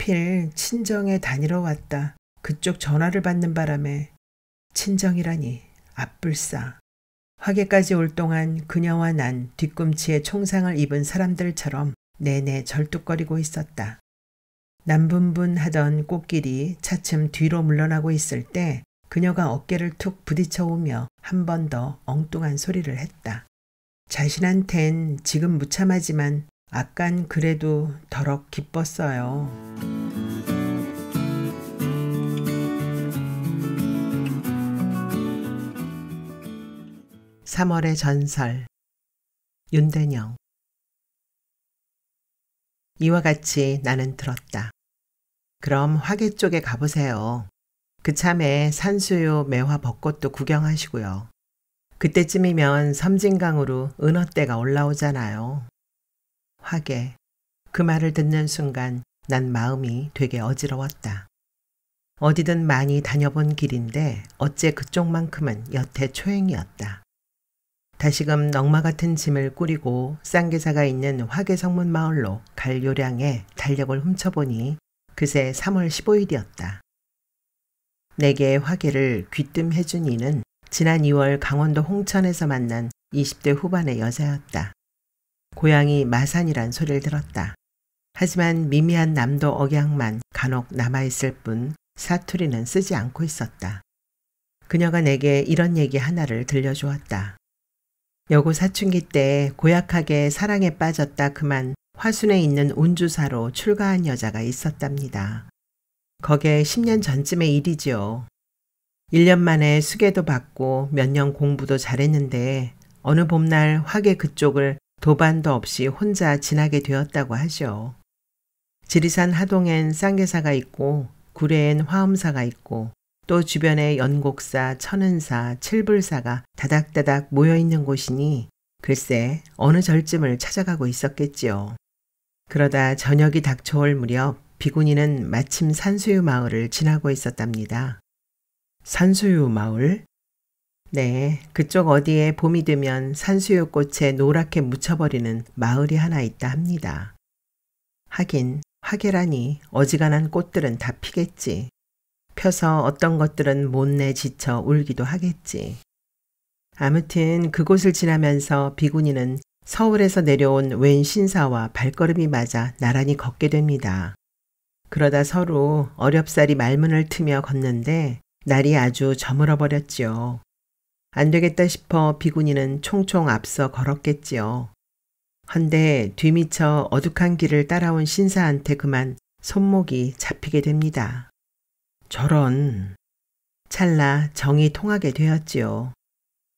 하필 친정에 다니러 왔다. 그쪽 전화를 받는 바람에 친정이라니 앞불싸. 화계까지 올 동안 그녀와 난 뒤꿈치에 총상을 입은 사람들처럼 내내 절뚝거리고 있었다. 남분분하던 꽃길이 차츰 뒤로 물러나고 있을 때 그녀가 어깨를 툭 부딪혀 오며 한 번 더 엉뚱한 소리를 했다. 자신한텐 지금 무참하지만 아깐 그래도 더럭 기뻤어요. 3월의 전설. 윤대영. 이와 같이 나는 들었다. 그럼 화계 쪽에 가보세요. 그참에 산수유, 매화, 벚꽃도 구경하시고요. 그때쯤이면 섬진강으로 은어대가 올라오잖아요. 화계. 그 말을 듣는 순간 난 마음이 되게 어지러웠다. 어디든 많이 다녀본 길인데 어째 그쪽만큼은 여태 초행이었다. 다시금 넝마 같은 짐을 꾸리고 쌍계사가 있는 화계성문 마을로 갈 요량에 달력을 훔쳐보니 그새 3월 15일이었다. 내게 화계를 귀뜸해준 이는 지난 2월 강원도 홍천에서 만난 20대 후반의 여자였다. 고향이 마산이란 소리를 들었다. 하지만 미미한 남도 억양만 간혹 남아있을 뿐 사투리는 쓰지 않고 있었다. 그녀가 내게 이런 얘기 하나를 들려주었다. 여고 사춘기 때 고약하게 사랑에 빠졌다 그만 화순에 있는 운주사로 출가한 여자가 있었답니다. 거기에 10년 전쯤의 일이지요. 1년 만에 수계도 받고 몇 년 공부도 잘했는데 어느 봄날 화계 그쪽을 도반도 없이 혼자 지나게 되었다고 하죠. 지리산 하동엔 쌍계사가 있고 구례엔 화엄사가 있고 또 주변에 연곡사, 천은사, 칠불사가 다닥다닥 모여있는 곳이니 글쎄 어느 절쯤을 찾아가고 있었겠지요. 그러다 저녁이 닥쳐올 무렵 비구니는 마침 산수유 마을을 지나고 있었답니다. 산수유 마을? 네, 그쪽 어디에 봄이 되면 산수유 꽃에 노랗게 묻혀버리는 마을이 하나 있다 합니다. 하긴 화계라니 어지간한 꽃들은 다 피겠지. 펴서 어떤 것들은 못내 지쳐 울기도 하겠지. 아무튼 그곳을 지나면서 비구니는 서울에서 내려온 웬 신사와 발걸음이 맞아 나란히 걷게 됩니다. 그러다 서로 어렵사리 말문을 트며 걷는데 날이 아주 저물어 버렸지요. 안 되겠다 싶어 비구니는 총총 앞서 걸었겠지요. 헌데 뒤미처 어둑한 길을 따라온 신사한테 그만 손목이 잡히게 됩니다. 저런. 찰나 정이 통하게 되었지요.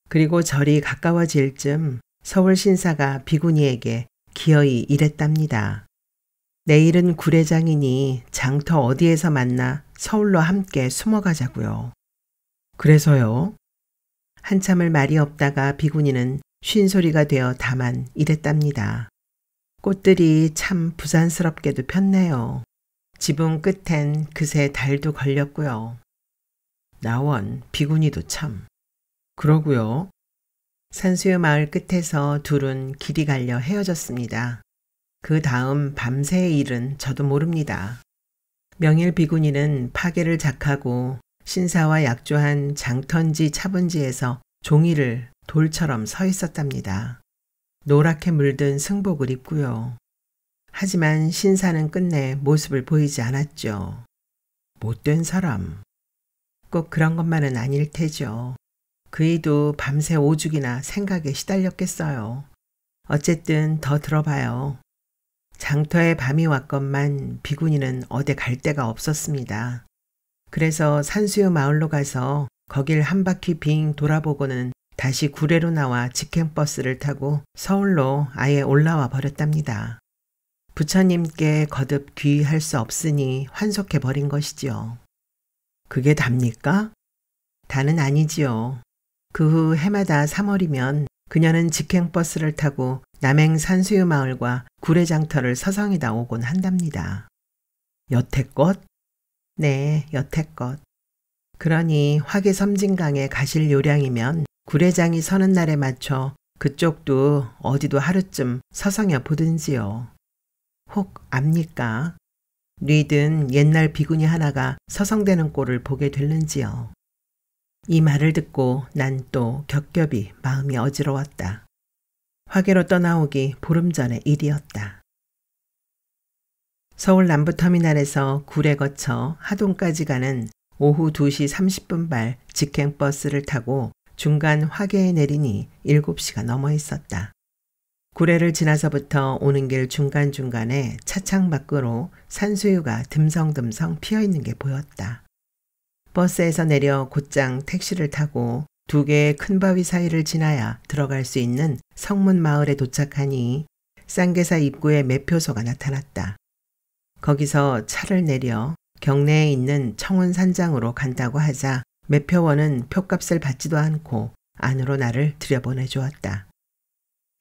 그리고 절이 가까워질 즈음 서울 신사가 비구니에게 기어이 이랬답니다. 내일은 구례장이니 장터 어디에서 만나 서울로 함께 숨어가자고요. 그래서요? 한참을 말이 없다가 비구니는 쉰소리가 되어 다만 이랬답니다. 꽃들이 참 부산스럽게도 폈네요. 지붕 끝엔 그새 달도 걸렸고요. 나원, 비구니도 참. 그러고요. 산수유 마을 끝에서 둘은 길이 갈려 헤어졌습니다. 그 다음 밤새의 일은 저도 모릅니다. 명일 비구니는 파계를 작하고 신사와 약조한 장턴지 차분지에서 종이를 돌처럼 서 있었답니다. 노랗게 물든 승복을 입고요. 하지만 신사는 끝내 모습을 보이지 않았죠. 못된 사람. 꼭 그런 것만은 아닐 테죠. 그이도 밤새 오죽이나 생각에 시달렸겠어요. 어쨌든 더 들어봐요. 장터에 밤이 왔건만 비구니는 어디 갈 데가 없었습니다. 그래서 산수유 마을로 가서 거길 한 바퀴 빙 돌아보고는 다시 구례로 나와 직행버스를 타고 서울로 아예 올라와 버렸답니다. 부처님께 거듭 귀의할 수 없으니 환속해버린 것이지요. 그게 답니까? 다는 아니지요. 그 후 해마다 3월이면 그녀는 직행버스를 타고 남행 산수유 마을과 구례장터를 서성이다 오곤 한답니다. 여태껏? 네, 여태껏. 그러니 화계 섬진강에 가실 요량이면 구례장이 서는 날에 맞춰 그쪽도 어디도 하루쯤 서성여 보든지요. 혹 압니까? 뉘든 옛날 비구니 하나가 서성대는 꼴을 보게 됐는지요. 이 말을 듣고 난 또 겹겹이 마음이 어지러웠다. 화계로 떠나오기 보름 전의 일이었다. 서울 남부터미널에서 굴에 거쳐 하동까지 가는 오후 2시 30분 발 직행버스를 타고 중간 화계에 내리니 7시가 넘어 있었다. 구례를 지나서부터 오는 길 중간중간에 차창 밖으로 산수유가 듬성듬성 피어있는 게 보였다. 버스에서 내려 곧장 택시를 타고 2개의 큰 바위 사이를 지나야 들어갈 수 있는 성문 마을에 도착하니 쌍계사 입구에 매표소가 나타났다. 거기서 차를 내려 경내에 있는 청운산장으로 간다고 하자 매표원은 표값을 받지도 않고 안으로 나를 들여보내주었다.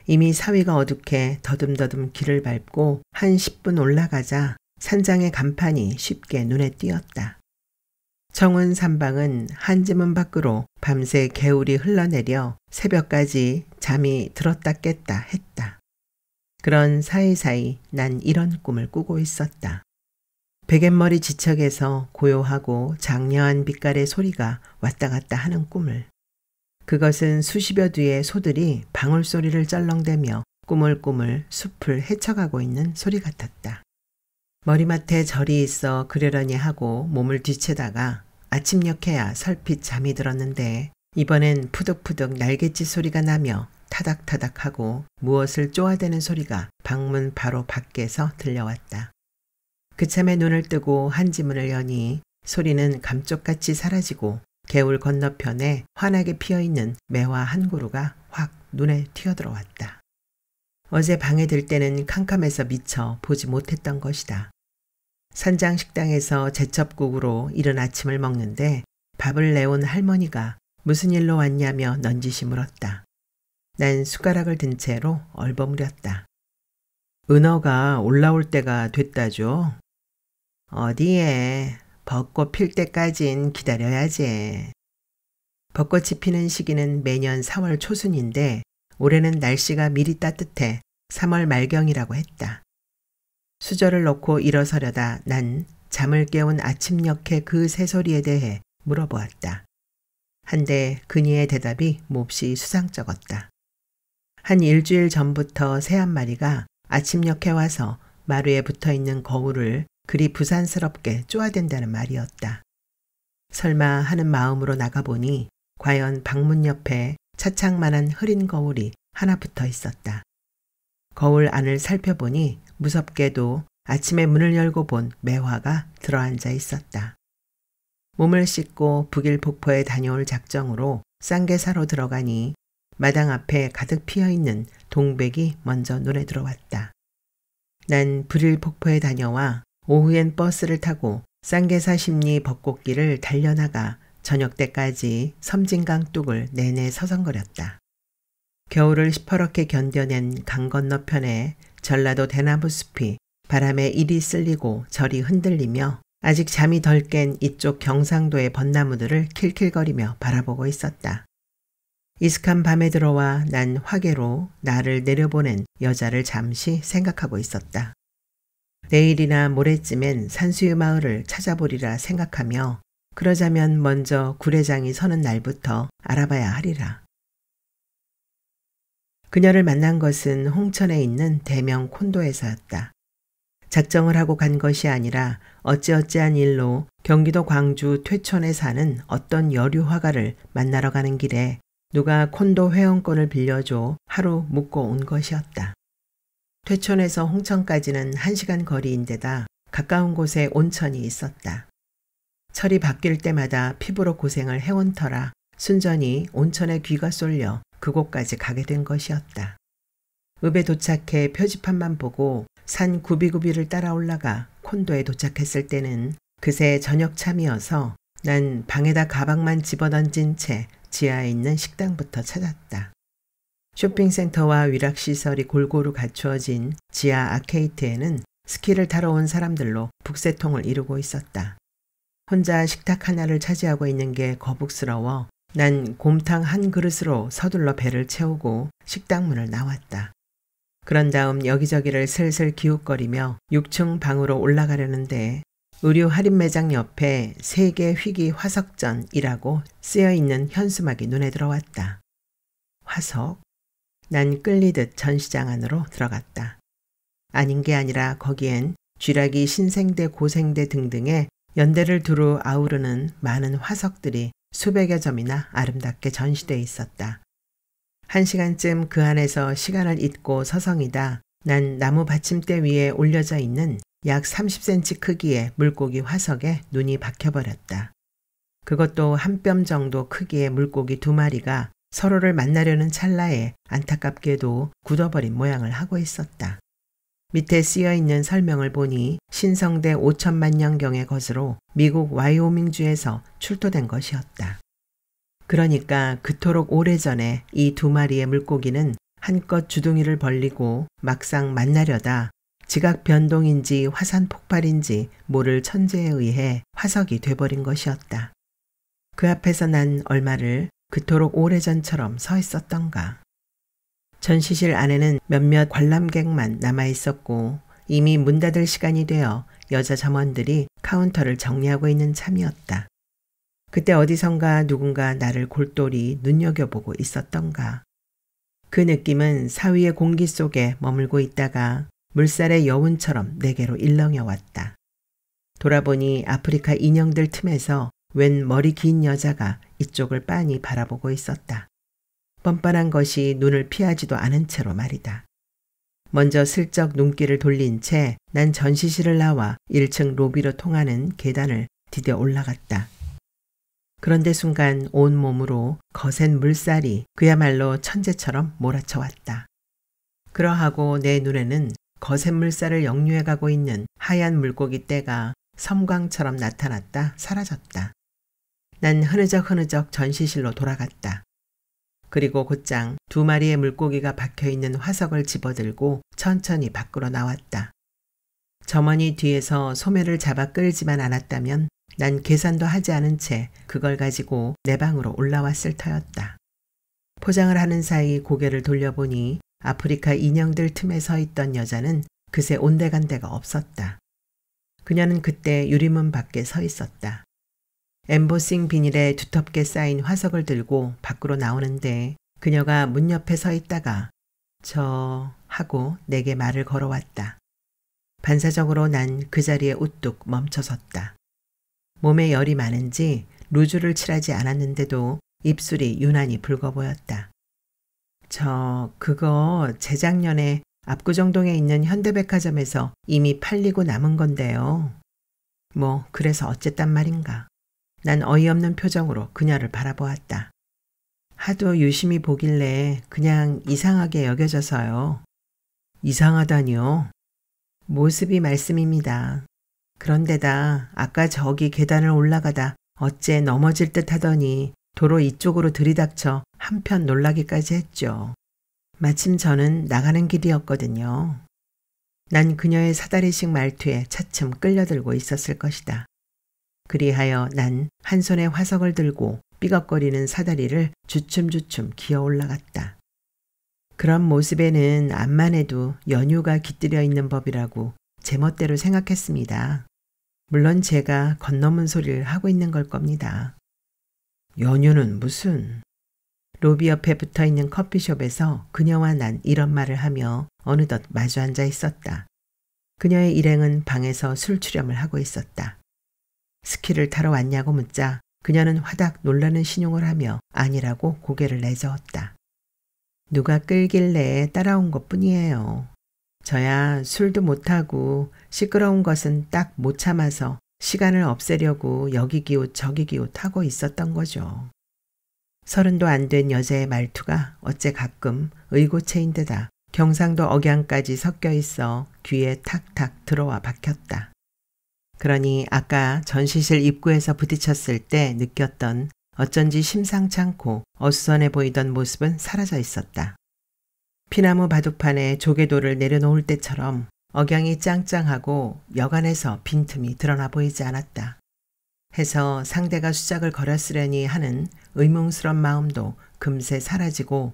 이미 사위가 어둑해 더듬더듬 길을 밟고 한 10분 올라가자 산장의 간판이 쉽게 눈에 띄었다. 청운 산방은 한지문 밖으로 밤새 개울이 흘러내려 새벽까지 잠이 들었다 깼다 했다. 그런 사이사이 난 이런 꿈을 꾸고 있었다. 베갯머리 지척에서 고요하고 장려한 빛깔의 소리가 왔다 갔다 하는 꿈을. 그것은 수십여 뒤의 소들이 방울소리를 쩔렁대며 꾸물꾸물 숲을 헤쳐가고 있는 소리 같았다. 머리맡에 절이 있어 그러려니 하고 몸을 뒤채다가 아침녘에야 설핏 잠이 들었는데 이번엔 푸득푸득 날갯짓 소리가 나며 타닥타닥하고 무엇을 쪼아대는 소리가 방문 바로 밖에서 들려왔다. 그참에 눈을 뜨고 한지문을 여니 소리는 감쪽같이 사라지고 개울 건너편에 환하게 피어있는 매화 한 그루가 확 눈에 튀어들어왔다. 어제 방에 들 때는 캄캄해서 미처 보지 못했던 것이다. 산장 식당에서 제첩국으로 이른 아침을 먹는데 밥을 내온 할머니가 무슨 일로 왔냐며 넌지시 물었다. 난 숟가락을 든 채로 얼버무렸다. 은어가 올라올 때가 됐다죠. 어디에? 벚꽃 필 때까진 기다려야지. 벚꽃이 피는 시기는 매년 4월 초순인데 올해는 날씨가 미리 따뜻해 3월 말경이라고 했다. 수저를 놓고 일어서려다 난 잠을 깨운 아침녘의 그 새소리에 대해 물어보았다. 한데 그니의 대답이 몹시 수상쩍었다. 한 일주일 전부터 새 한 마리가 아침녘에 와서 마루에 붙어있는 거울을 그리 부산스럽게 쪼아댄다는 말이었다. 설마 하는 마음으로 나가보니 과연 방문 옆에 차창만한 흐린 거울이 하나 붙어 있었다. 거울 안을 살펴보니 무섭게도 아침에 문을 열고 본 매화가 들어앉아 있었다. 몸을 씻고 북일폭포에 다녀올 작정으로 쌍계사로 들어가니 마당 앞에 가득 피어있는 동백이 먼저 눈에 들어왔다. 난 불일폭포에 다녀와 오후엔 버스를 타고 쌍계사 심리 벚꽃길을 달려나가 저녁 때까지 섬진강 뚝을 내내 서성거렸다. 겨울을 시퍼렇게 견뎌낸 강 건너편에 전라도 대나무 숲이 바람에 이리 쓸리고 저리 흔들리며 아직 잠이 덜 깬 이쪽 경상도의 벚나무들을 킬킬거리며 바라보고 있었다. 이슥한 밤에 들어와 난 화계로 나를 내려보낸 여자를 잠시 생각하고 있었다. 내일이나 모레쯤엔 산수유 마을을 찾아보리라 생각하며 그러자면 먼저 구례장이 서는 날부터 알아봐야 하리라. 그녀를 만난 것은 홍천에 있는 대명 콘도에서였다. 작정을 하고 간 것이 아니라 어찌어찌한 일로 경기도 광주 퇴촌에 사는 어떤 여류 화가를 만나러 가는 길에 누가 콘도 회원권을 빌려줘 하루 묵고 온 것이었다. 퇴촌에서 홍천까지는 1시간 거리인데다 가까운 곳에 온천이 있었다. 철이 바뀔 때마다 피부로 고생을 해온 터라 순전히 온천에 귀가 쏠려 그곳까지 가게 된 것이었다. 읍에 도착해 표지판만 보고 산 구비구비를 따라 올라가 콘도에 도착했을 때는 그새 저녁 참이어서 난 방에다 가방만 집어던진 채 지하에 있는 식당부터 찾았다. 쇼핑센터와 위락시설이 골고루 갖추어진 지하 아케이트에는 스키를 타러 온 사람들로 북새통을 이루고 있었다. 혼자 식탁 하나를 차지하고 있는 게 거북스러워 난 곰탕 한 그릇으로 서둘러 배를 채우고 식당 문을 나왔다. 그런 다음 여기저기를 슬슬 기웃거리며 6층 방으로 올라가려는데 의류 할인 매장 옆에 세계 희귀 화석전이라고 쓰여있는 현수막이 눈에 들어왔다. 화석? 난 끌리듯 전시장 안으로 들어갔다. 아닌 게 아니라 거기엔 쥐라기 신생대 고생대 등등의 연대를 두루 아우르는 많은 화석들이 수백여 점이나 아름답게 전시되어 있었다. 1시간쯤 그 안에서 시간을 잊고 서성이다 난 나무 받침대 위에 올려져 있는 약 30cm 크기의 물고기 화석에 눈이 박혀버렸다. 그것도 한 뼘 정도 크기의 물고기 2마리가 서로를 만나려는 찰나에 안타깝게도 굳어버린 모양을 하고 있었다. 밑에 쓰여있는 설명을 보니 신성대 5천만 년경의 것으로 미국 와이오밍주에서 출토된 것이었다. 그러니까 그토록 오래전에 이 2마리의 물고기는 한껏 주둥이를 벌리고 막상 만나려다 지각 변동인지 화산 폭발인지 모를 천재에 의해 화석이 돼버린 것이었다. 그 앞에서 난 얼마를 그토록 오래전처럼 서 있었던가. 전시실 안에는 몇몇 관람객만 남아있었고 이미 문 닫을 시간이 되어 여자 점원들이 카운터를 정리하고 있는 참이었다. 그때 어디선가 누군가 나를 골똘히 눈여겨보고 있었던가. 그 느낌은 사위의 공기 속에 머물고 있다가 물살의 여운처럼 내게로 일렁여왔다. 돌아보니 아프리카 인형들 틈에서 웬 머리 긴 여자가 이쪽을 빤히 바라보고 있었다. 뻔뻔한 것이 눈을 피하지도 않은 채로 말이다. 먼저 슬쩍 눈길을 돌린 채 난 전시실을 나와 1층 로비로 통하는 계단을 디뎌 올라갔다. 그런데 순간 온몸으로 거센 물살이 그야말로 천재처럼 몰아쳐왔다. 그러하고 내 눈에는 거센 물살을 역류해가고 있는 하얀 물고기 떼가 섬광처럼 나타났다 사라졌다. 난 흐느적 전시실로 돌아갔다. 그리고 곧장 2마리의 물고기가 박혀있는 화석을 집어들고 천천히 밖으로 나왔다. 점원이 뒤에서 소매를 잡아 끌지만 않았다면 난 계산도 하지 않은 채 그걸 가지고 내 방으로 올라왔을 터였다. 포장을 하는 사이 고개를 돌려보니 아프리카 인형들 틈에 서 있던 여자는 그새 온데간데가 없었다. 그녀는 그때 유리문 밖에 서 있었다. 엠보싱 비닐에 두텁게 쌓인 화석을 들고 밖으로 나오는데 그녀가 문 옆에 서 있다가 저 하고 내게 말을 걸어왔다. 반사적으로 난 그 자리에 우뚝 멈춰섰다. 몸에 열이 많은지 루즈를 칠하지 않았는데도 입술이 유난히 붉어 보였다. 그거 재작년에 압구정동에 있는 현대백화점에서 이미 팔리고 남은 건데요. 그래서 어쨌단 말인가. 난 어이없는 표정으로 그녀를 바라보았다. 하도 유심히 보길래 그냥 이상하게 여겨져서요. 이상하다니요? 모습이 말씀입니다. 그런데다 아까 저기 계단을 올라가다 어째 넘어질 듯 하더니 도로 이쪽으로 들이닥쳐 한편 놀라기까지 했죠. 마침 저는 나가는 길이었거든요. 난 그녀의 사다리식 말투에 차츰 끌려들고 있었을 것이다. 그리하여 난 한 손에 화석을 들고 삐걱거리는 사다리를 주춤주춤 기어 올라갔다. 그런 모습에는 암만 해도 연유가 깃들여 있는 법이라고 제멋대로 생각했습니다. 물론 제가 건너문 소리를 하고 있는 걸 겁니다. 연유는 무슨? 로비 옆에 붙어있는 커피숍에서 그녀와 난 이런 말을 하며 어느덧 마주 앉아 있었다. 그녀의 일행은 방에서 술 추렴을 하고 있었다. 스키를 타러 왔냐고 묻자 그녀는 화닥 놀라는 신용을 하며 아니라고 고개를 내저었다. 누가 끌길래 따라온 것뿐이에요. 저야 술도 못하고 시끄러운 것은 딱 못 참아서 시간을 없애려고 여기 기웃 저기 기웃 하고 있었던 거죠. 30도 안 된 여자의 말투가 어째 가끔 의고체인 데다 경상도 억양까지 섞여 있어 귀에 탁탁 들어와 박혔다. 그러니 아까 전시실 입구에서 부딪혔을 때 느꼈던 어쩐지 심상찮고 어수선해 보이던 모습은 사라져 있었다. 피나무 바둑판에 조개돌을 내려놓을 때처럼 억양이 짱짱하고 여간에서 빈틈이 드러나 보이지 않았다. 해서 상대가 수작을 걸었으려니 하는 의문스런 마음도 금세 사라지고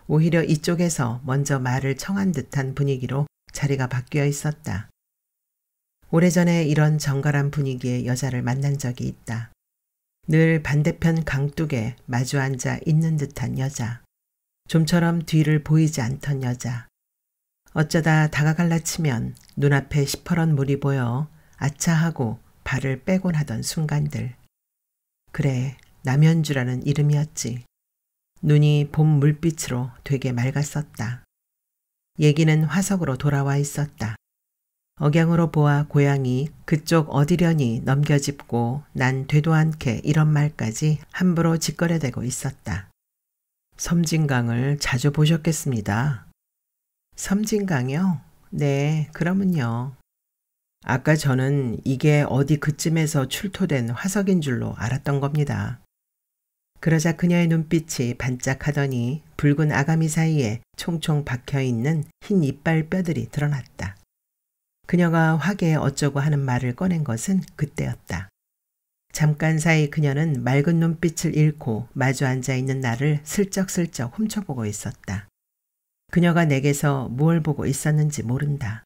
오히려 이쪽에서 먼저 말을 청한 듯한 분위기로 자리가 바뀌어 있었다. 오래전에 이런 정갈한 분위기의 여자를 만난 적이 있다. 늘 반대편 강둑에 마주 앉아 있는 듯한 여자. 좀처럼 뒤를 보이지 않던 여자. 어쩌다 다가갈라 치면 눈앞에 시퍼런 물이 보여 아차하고 발을 빼곤 하던 순간들. 그래, 남현주라는 이름이었지. 눈이 봄 물빛으로 되게 맑았었다. 얘기는 화석으로 돌아와 있었다. 억양으로 보아 고향이 그쪽 어디려니 넘겨짚고 난 되도 않게 이런 말까지 함부로 짓거려대고 있었다. 섬진강을 자주 보셨겠습니다. 섬진강이요? 네, 그러면요. 아까 저는 이게 어디 그쯤에서 출토된 화석인 줄로 알았던 겁니다. 그러자 그녀의 눈빛이 반짝하더니 붉은 아가미 사이에 총총 박혀있는 흰 이빨 뼈들이 드러났다. 그녀가 화계에 어쩌고 하는 말을 꺼낸 것은 그때였다. 잠깐 사이 그녀는 맑은 눈빛을 잃고 마주 앉아있는 나를 슬쩍슬쩍 훔쳐보고 있었다. 그녀가 내게서 무얼 보고 있었는지 모른다.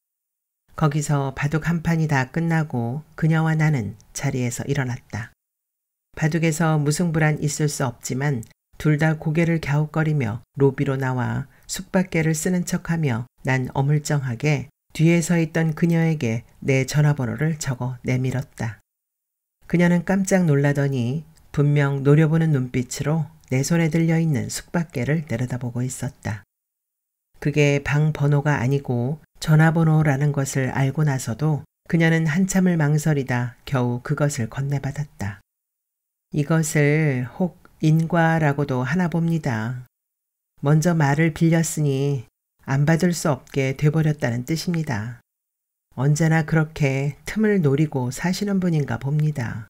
거기서 바둑 한 판이 다 끝나고 그녀와 나는 자리에서 일어났다. 바둑에서 무승부란 있을 수 없지만 둘 다 고개를 갸웃거리며 로비로 나와 숙박계를 쓰는 척하며 난 어물쩡하게 뒤에 서 있던 그녀에게 내 전화번호를 적어 내밀었다. 그녀는 깜짝 놀라더니 분명 노려보는 눈빛으로 내 손에 들려있는 숙박계를 내려다보고 있었다. 그게 방 번호가 아니고 전화번호라는 것을 알고 나서도 그녀는 한참을 망설이다 겨우 그것을 건네받았다. 이것을 혹 인과라고도 하나 봅니다. 먼저 말을 빌렸으니 안 받을 수 없게 돼버렸다는 뜻입니다. 언제나 그렇게 틈을 노리고 사시는 분인가 봅니다.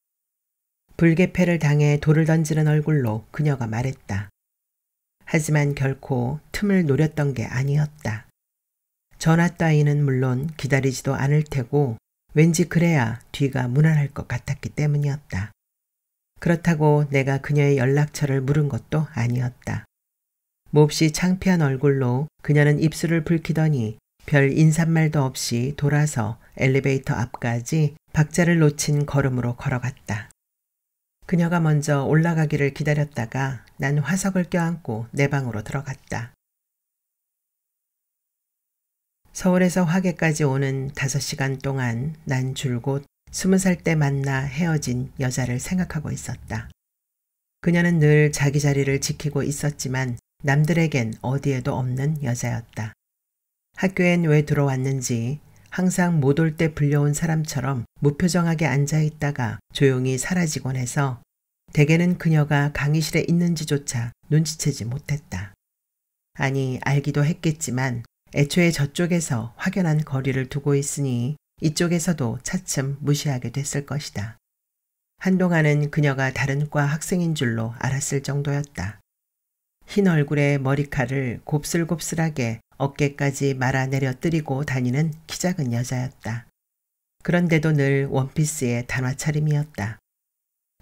불개패를 당해 돌을 던지는 얼굴로 그녀가 말했다. 하지만 결코 틈을 노렸던 게 아니었다. 전화 따위는 물론 기다리지도 않을 테고 왠지 그래야 뒤가 무난할 것 같았기 때문이었다. 그렇다고 내가 그녀의 연락처를 물은 것도 아니었다. 몹시 창피한 얼굴로 그녀는 입술을 붉히더니 별 인사말도 없이 돌아서 엘리베이터 앞까지 박자를 놓친 걸음으로 걸어갔다. 그녀가 먼저 올라가기를 기다렸다가 난 화석을 껴안고 내 방으로 들어갔다. 서울에서 화계까지 오는 5시간 동안 난 줄곧 20살 때 만나 헤어진 여자를 생각하고 있었다. 그녀는 늘 자기 자리를 지키고 있었지만 남들에겐 어디에도 없는 여자였다. 학교엔 왜 들어왔는지 항상 못 올 때 불려온 사람처럼 무표정하게 앉아있다가 조용히 사라지곤 해서 대개는 그녀가 강의실에 있는지조차 눈치채지 못했다. 아니, 알기도 했겠지만 애초에 저쪽에서 확연한 거리를 두고 있으니 이쪽에서도 차츰 무시하게 됐을 것이다. 한동안은 그녀가 다른 과 학생인 줄로 알았을 정도였다. 흰 얼굴에 머리칼을 곱슬곱슬하게 어깨까지 말아내려 뜨리고 다니는 키 작은 여자였다. 그런데도 늘 원피스에 단화 차림이었다.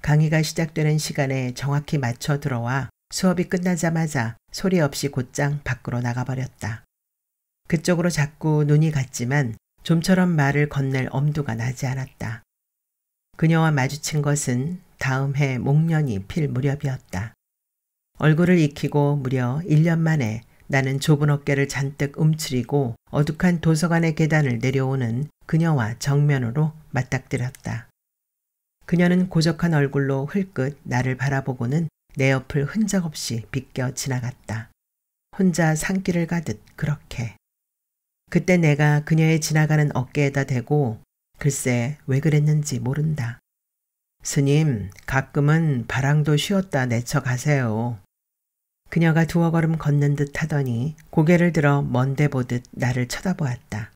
강의가 시작되는 시간에 정확히 맞춰 들어와 수업이 끝나자마자 소리 없이 곧장 밖으로 나가버렸다. 그쪽으로 자꾸 눈이 갔지만 좀처럼 말을 건넬 엄두가 나지 않았다. 그녀와 마주친 것은 다음 해 목련이 필 무렵이었다. 얼굴을 익히고 무려 1년 만에 나는 좁은 어깨를 잔뜩 움츠리고 어둑한 도서관의 계단을 내려오는 그녀와 정면으로 맞닥뜨렸다. 그녀는 고적한 얼굴로 흘끗 나를 바라보고는 내 옆을 흔적없이 비껴 지나갔다. 혼자 산길을 가듯 그렇게. 그때 내가 그녀의 지나가는 어깨에다 대고 글쎄 왜 그랬는지 모른다. 스님, 가끔은 바람도 쉬었다 내쳐 가세요. 그녀가 두어 걸음 걷는 듯 하더니 고개를 들어 먼데 보듯 나를 쳐다보았다.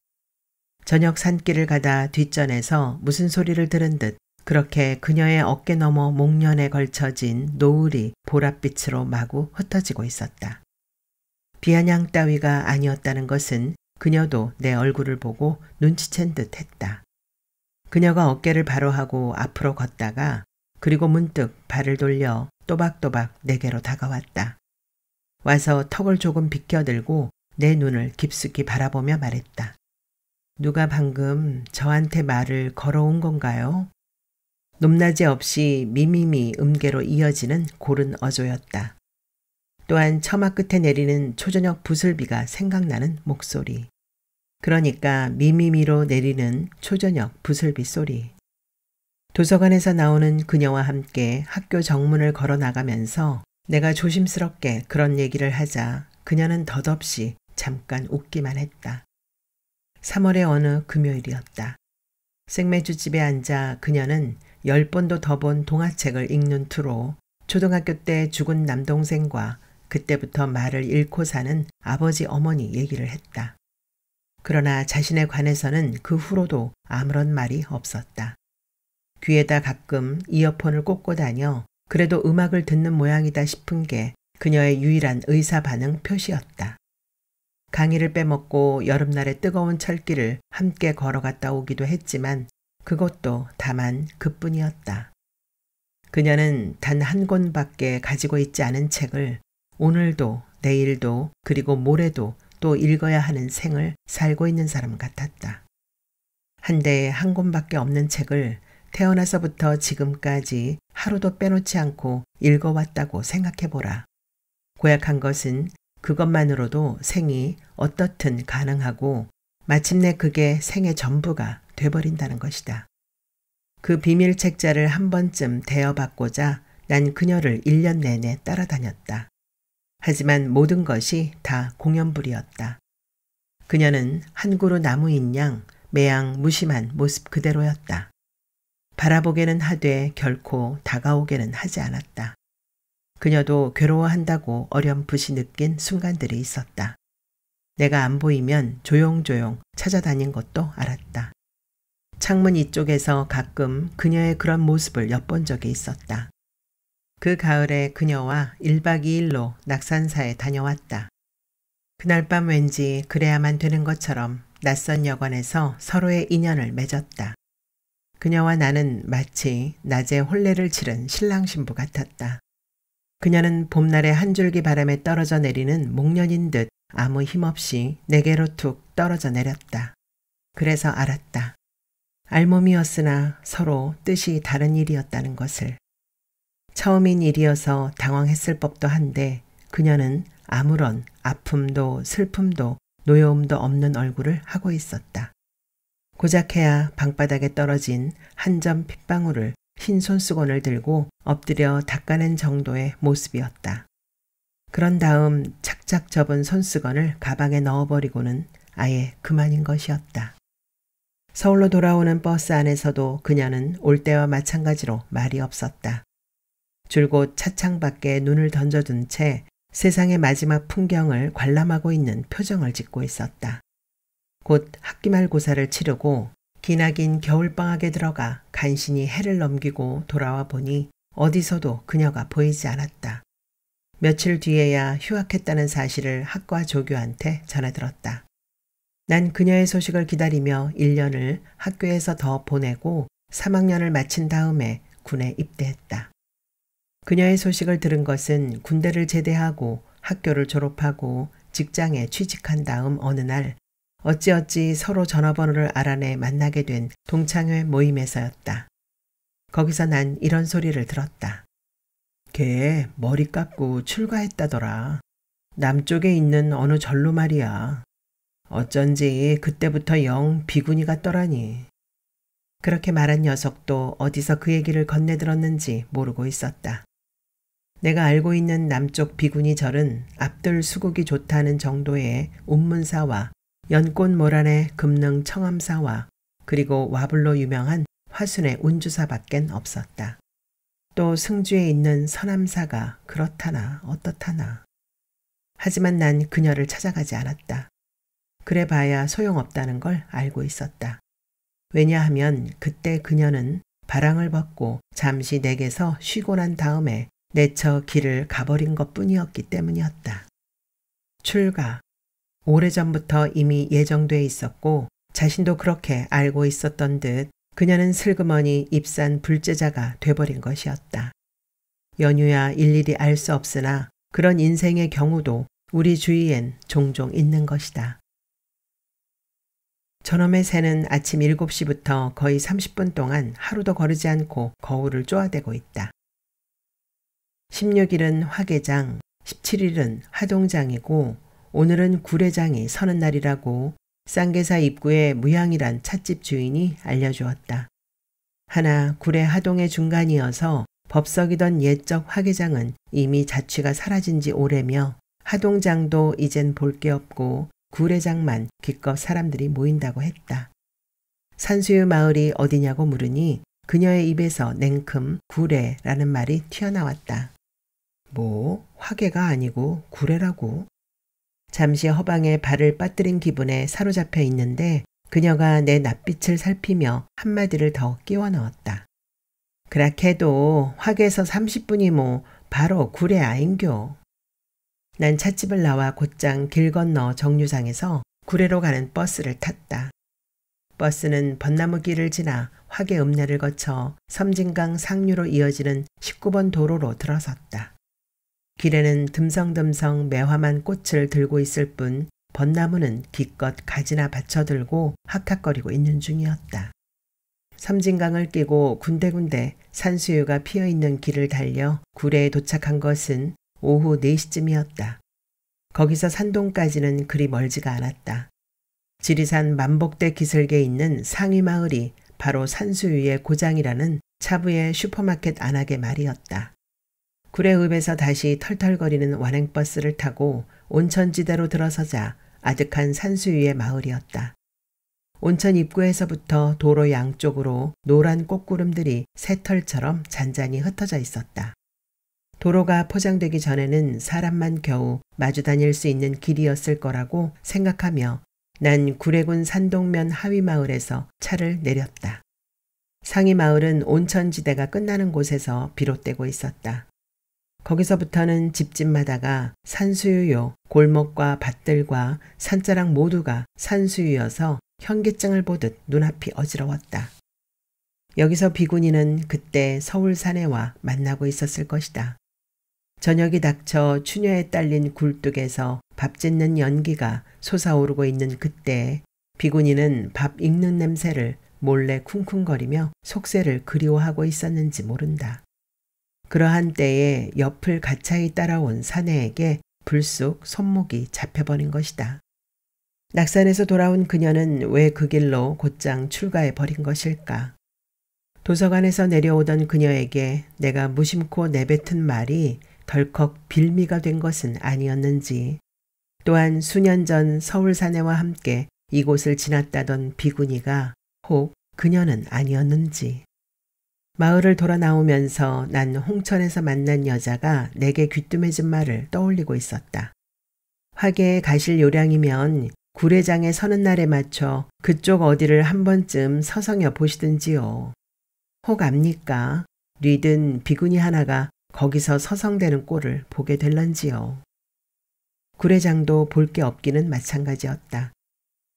저녁 산길을 가다 뒷전에서 무슨 소리를 들은 듯 그렇게 그녀의 어깨 너머 목련에 걸쳐진 노을이 보랏빛으로 마구 흩어지고 있었다. 비아냥 따위가 아니었다는 것은 그녀도 내 얼굴을 보고 눈치챈 듯 했다. 그녀가 어깨를 바로 하고 앞으로 걷다가 그리고 문득 발을 돌려 또박또박 내게로 다가왔다. 와서 턱을 조금 비껴들고 내 눈을 깊숙이 바라보며 말했다. 누가 방금 저한테 말을 걸어온 건가요? 높낮이 없이 미미미 음계로 이어지는 고른 어조였다. 또한 처마 끝에 내리는 초저녁 부슬비가 생각나는 목소리. 그러니까 미미미로 내리는 초저녁 부슬비 소리. 도서관에서 나오는 그녀와 함께 학교 정문을 걸어 나가면서 내가 조심스럽게 그런 얘기를 하자 그녀는 덧없이 잠깐 웃기만 했다. 3월의 어느 금요일이었다. 생매주집에 앉아 그녀는 10번도 더 본 동화책을 읽는 투로 초등학교 때 죽은 남동생과 그때부터 말을 잃고 사는 아버지 어머니 얘기를 했다. 그러나 자신에 관해서는 그 후로도 아무런 말이 없었다. 귀에다 가끔 이어폰을 꽂고 다녀 그래도 음악을 듣는 모양이다 싶은 게 그녀의 유일한 의사 반응 표시였다. 강의를 빼먹고 여름날의 뜨거운 철길을 함께 걸어갔다 오기도 했지만 그것도 다만 그뿐이었다. 그녀는 단 한 권밖에 가지고 있지 않은 책을 오늘도 내일도 그리고 모레도 또 읽어야 하는 생을 살고 있는 사람 같았다. 한데 한 권밖에 없는 책을 태어나서부터 지금까지 하루도 빼놓지 않고 읽어왔다고 생각해보라. 고약한 것은 그것만으로도 생이 어떻든 가능하고 마침내 그게 생의 전부가 돼버린다는 것이다. 그 비밀 책자를 한 번쯤 대여받고자 난 그녀를 1년 내내 따라다녔다. 하지만 모든 것이 다 공연불이었다. 그녀는 한 그루 나무인 양 매양 무심한 모습 그대로였다. 바라보게는 하되 결코 다가오게는 하지 않았다. 그녀도 괴로워한다고 어렴풋이 느낀 순간들이 있었다. 내가 안 보이면 조용조용 찾아다닌 것도 알았다. 창문 이쪽에서 가끔 그녀의 그런 모습을 엿본 적이 있었다. 그 가을에 그녀와 1박 2일로 낙산사에 다녀왔다. 그날 밤 왠지 그래야만 되는 것처럼 낯선 여관에서 서로의 인연을 맺었다. 그녀와 나는 마치 낮에 혼례를 치른 신랑 신부 같았다. 그녀는 봄날의 한 줄기 바람에 떨어져 내리는 목련인 듯 아무 힘없이 내게로 툭 떨어져 내렸다. 그래서 알았다. 알몸이었으나 서로 뜻이 다른 일이었다는 것을. 처음인 일이어서 당황했을 법도 한데 그녀는 아무런 아픔도 슬픔도 노여움도 없는 얼굴을 하고 있었다. 고작해야 방바닥에 떨어진 한 점 핏방울을 흰 손수건을 들고 엎드려 닦아낸 정도의 모습이었다. 그런 다음 착착 접은 손수건을 가방에 넣어버리고는 아예 그만인 것이었다. 서울로 돌아오는 버스 안에서도 그녀는 올 때와 마찬가지로 말이 없었다. 줄곧 차창 밖에 눈을 던져둔 채 세상의 마지막 풍경을 관람하고 있는 표정을 짓고 있었다. 곧 학기말고사를 치르고 기나긴 겨울방학에 들어가 간신히 해를 넘기고 돌아와 보니 어디서도 그녀가 보이지 않았다. 며칠 뒤에야 휴학했다는 사실을 학과 조교한테 전해들었다. 난 그녀의 소식을 기다리며 1년을 학교에서 더 보내고 3학년을 마친 다음에 군에 입대했다. 그녀의 소식을 들은 것은 군대를 제대하고 학교를 졸업하고 직장에 취직한 다음 어느 날 어찌어찌 서로 전화번호를 알아내 만나게 된 동창회 모임에서였다. 거기서 난 이런 소리를 들었다. 걔 머리 깎고 출가했다더라. 남쪽에 있는 어느 절로 말이야. 어쩐지 그때부터 영 비구니가 떠라니. 그렇게 말한 녀석도 어디서 그 얘기를 건네 들었는지 모르고 있었다. 내가 알고 있는 남쪽 비구니 절은 앞들 수국이 좋다는 정도의 운문사와 연꽃 모란의 금능 청암사와 그리고 와불로 유명한 화순의 운주사밖엔 없었다. 또 승주에 있는 서남사가 그렇다나 어떻다나. 하지만 난 그녀를 찾아가지 않았다. 그래 봐야 소용없다는 걸 알고 있었다. 왜냐하면 그때 그녀는 바랑을 벗고 잠시 내게서 쉬고 난 다음에 내처 길을 가버린 것뿐이었기 때문이었다. 출가. 오래전부터 이미 예정돼 있었고 자신도 그렇게 알고 있었던 듯 그녀는 슬그머니 입산 불제자가 돼버린 것이었다. 연유야 일일이 알 수 없으나 그런 인생의 경우도 우리 주위엔 종종 있는 것이다. 저놈의 새는 아침 7시부터 거의 30분 동안 하루도 거르지 않고 거울을 쪼아대고 있다. 16일은 화개장, 17일은 하동장이고 오늘은 구례장이 서는 날이라고 쌍계사 입구에 무향이란 찻집 주인이 알려주었다. 하나 구례 하동의 중간이어서 법석이던 옛적 화개장은 이미 자취가 사라진 지 오래며 하동장도 이젠 볼 게 없고 구례장만 기껏 사람들이 모인다고 했다. 산수유 마을이 어디냐고 물으니 그녀의 입에서 냉큼 구례라는 말이 튀어나왔다. 뭐 화개가 아니고 구례라고? 잠시 허방에 발을 빠뜨린 기분에 사로잡혀 있는데 그녀가 내 낯빛을 살피며 한마디를 더 끼워 넣었다. 그렇게도 화개에서 30분이 뭐 바로 구례 아인교. 난 찻집을 나와 곧장 길 건너 정류장에서 구례로 가는 버스를 탔다. 버스는 벚나무 길을 지나 화계 읍내를 거쳐 섬진강 상류로 이어지는 19번 도로로 들어섰다. 길에는 듬성듬성 매화만 꽃을 들고 있을 뿐 벚나무는 기껏 가지나 받쳐들고 학학거리고 있는 중이었다. 섬진강을 끼고 군데군데 산수유가 피어있는 길을 달려 구례에 도착한 것은 오후 4시쯤이었다. 거기서 산동까지는 그리 멀지가 않았다. 지리산 만복대 기슭에 있는 상위마을이 바로 산수유의 고장이라는 차부의 슈퍼마켓 안악의 말이었다. 구례읍에서 다시 털털거리는 완행버스를 타고 온천지대로 들어서자 아득한 산수유의 마을이었다. 온천 입구에서부터 도로 양쪽으로 노란 꽃구름들이 새털처럼 잔잔히 흩어져 있었다. 도로가 포장되기 전에는 사람만 겨우 마주 다닐 수 있는 길이었을 거라고 생각하며 난 구례군 산동면 하위마을에서 차를 내렸다. 상위마을은 온천지대가 끝나는 곳에서 비롯되고 있었다. 거기서부터는 집집마다가 산수유요 골목과 밭들과 산자락 모두가 산수유여서 현기증을 보듯 눈앞이 어지러웠다. 여기서 비구니는 그때 서울 사내와 만나고 있었을 것이다. 저녁이 닥쳐 추녀에 딸린 굴뚝에서 밥 짓는 연기가 솟아오르고 있는 그때 비구니는 밥 익는 냄새를 몰래 쿵쿵거리며 속세를 그리워하고 있었는지 모른다. 그러한 때에 옆을 가차히 따라온 사내에게 불쑥 손목이 잡혀버린 것이다. 낙산에서 돌아온 그녀는 왜 그 길로 곧장 출가해버린 것일까? 도서관에서 내려오던 그녀에게 내가 무심코 내뱉은 말이 덜컥 빌미가 된 것은 아니었는지, 또한 수년 전 서울 사내와 함께 이곳을 지났다던 비구니가 혹 그녀는 아니었는지. 마을을 돌아 나오면서 난 홍천에서 만난 여자가 내게 귀뜸해준 말을 떠올리고 있었다. 화계에 가실 요량이면 구례장에 서는 날에 맞춰 그쪽 어디를 한 번쯤 서성여 보시든지요. 혹 압니까? 뉘든 비구니 하나가 거기서 서성대는 꼴을 보게 될런지요. 구례장도 볼 게 없기는 마찬가지였다.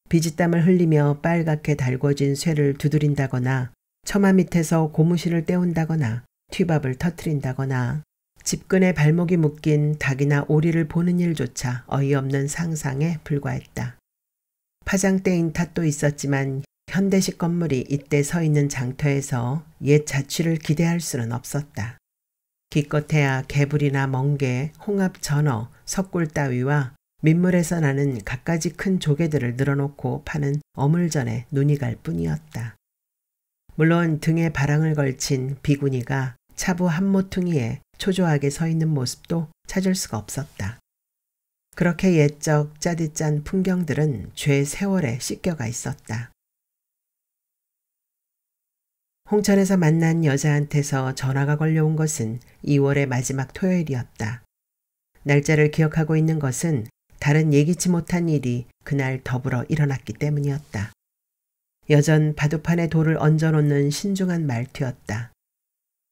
비지땀을 흘리며 빨갛게 달궈진 쇠를 두드린다거나 처마 밑에서 고무신을 떼운다거나 튀밥을 터트린다거나 집근에 발목이 묶인 닭이나 오리를 보는 일조차 어이없는 상상에 불과했다. 파장대인 탓도 있었지만 현대식 건물이 이때 서 있는 장터에서 옛 자취를 기대할 수는 없었다. 기껏해야 개불이나 멍게, 홍합, 전어, 석굴 따위와 민물에서 나는 갖가지 큰 조개들을 늘어놓고 파는 어물전에 눈이 갈 뿐이었다. 물론 등에 바랑을 걸친 비구니가 차부 한 모퉁이에 초조하게 서 있는 모습도 찾을 수가 없었다. 그렇게 옛적 짜디짠 풍경들은 죄 세월에 씻겨가 있었다. 홍천에서 만난 여자한테서 전화가 걸려온 것은 2월의 마지막 토요일이었다. 날짜를 기억하고 있는 것은 다른 예기치 못한 일이 그날 더불어 일어났기 때문이었다. 여전 바둑판에 돌을 얹어놓는 신중한 말투였다.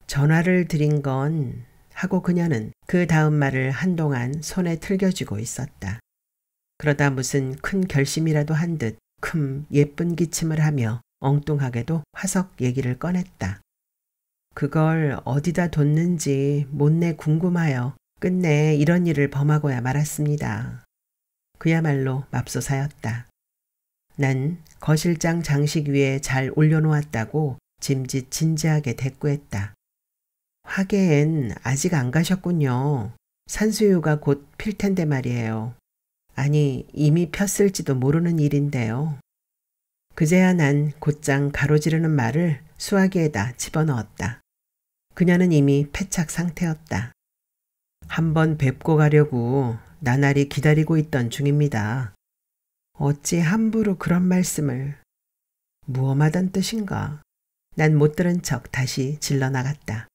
전화를 드린 건 하고 그녀는 그 다음 말을 한동안 손에 틀겨쥐고 있었다. 그러다 무슨 큰 결심이라도 한 듯 큼 예쁜 기침을 하며 엉뚱하게도 화석 얘기를 꺼냈다. 그걸 어디다 뒀는지 못내 궁금하여 끝내 이런 일을 범하고야 말았습니다. 그야말로 맙소사였다. 난 거실장 장식 위에 잘 올려놓았다고 짐짓 진지하게 대꾸했다. 화계엔 아직 안 가셨군요. 산수유가 곧 필 텐데 말이에요. 아니, 이미 폈을지도 모르는 일인데요. 그제야 난 곧장 가로지르는 말을 수화기에다 집어넣었다. 그녀는 이미 패착 상태였다. 한번 뵙고 가려고 나날이 기다리고 있던 중입니다. 어찌 함부로 그런 말씀을. 무엄하단 뜻인가? 난 못 들은 척 다시 질러 나갔다.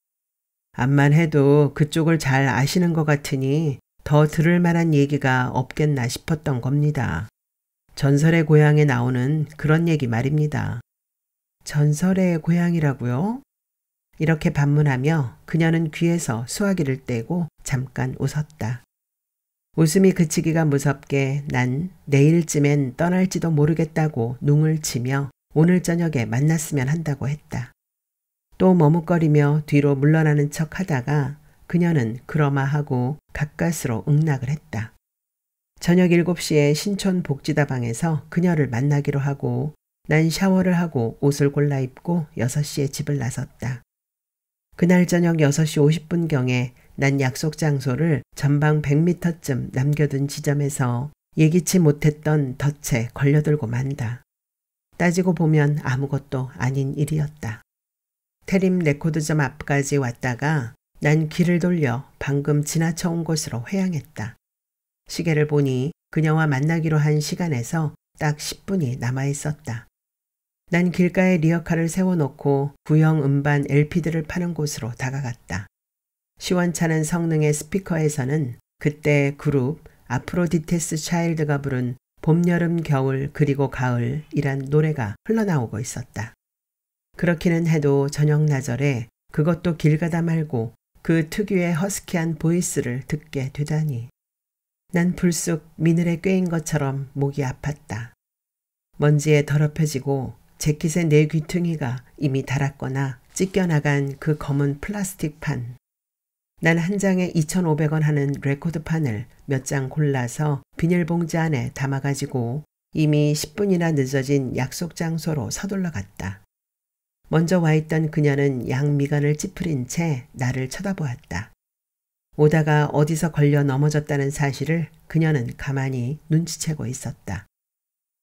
암만 해도 그쪽을 잘 아시는 것 같으니 더 들을 만한 얘기가 없겠나 싶었던 겁니다. 전설의 고향에 나오는 그런 얘기 말입니다. 전설의 고향이라고요? 이렇게 반문하며 그녀는 귀에서 수화기를 떼고 잠깐 웃었다. 웃음이 그치기가 무섭게 난 내일쯤엔 떠날지도 모르겠다고 뭉을 치며 오늘 저녁에 만났으면 한다고 했다. 또 머뭇거리며 뒤로 물러나는 척 하다가 그녀는 그러마하고 가까스로 응낙을 했다. 저녁 7시에 신촌 복지다방에서 그녀를 만나기로 하고 난 샤워를 하고 옷을 골라 입고 6시에 집을 나섰다. 그날 저녁 6시 50분경에 난 약속 장소를 전방 100m쯤 남겨둔 지점에서 예기치 못했던 덫에 걸려들고 만다. 따지고 보면 아무것도 아닌 일이었다. 테림 레코드점 앞까지 왔다가 난 길을 돌려 방금 지나쳐 온 곳으로 회항했다. 시계를 보니 그녀와 만나기로 한 시간에서 딱 10분이 남아 있었다. 난 길가에 리어카를 세워놓고 구형 음반 LP들을 파는 곳으로 다가갔다. 시원찮은 성능의 스피커에서는 그때 그룹 아프로디테스 차일드가 부른 봄, 여름, 겨울 그리고 가을이란 노래가 흘러나오고 있었다. 그렇기는 해도 저녁 나절에 그것도 길 가다 말고 그 특유의 허스키한 보이스를 듣게 되다니. 난 불쑥 미늘에 꿰인 것처럼 목이 아팠다. 먼지에 더럽혀지고 재킷의 내 귀퉁이가 이미 닳았거나 찢겨나간 그 검은 플라스틱 판. 난 한 장에 2,500원 하는 레코드판을 몇 장 골라서 비닐봉지 안에 담아가지고 이미 10분이나 늦어진 약속 장소로 서둘러 갔다. 먼저 와 있던 그녀는 양미간을 찌푸린 채 나를 쳐다보았다. 오다가 어디서 걸려 넘어졌다는 사실을 그녀는 가만히 눈치채고 있었다.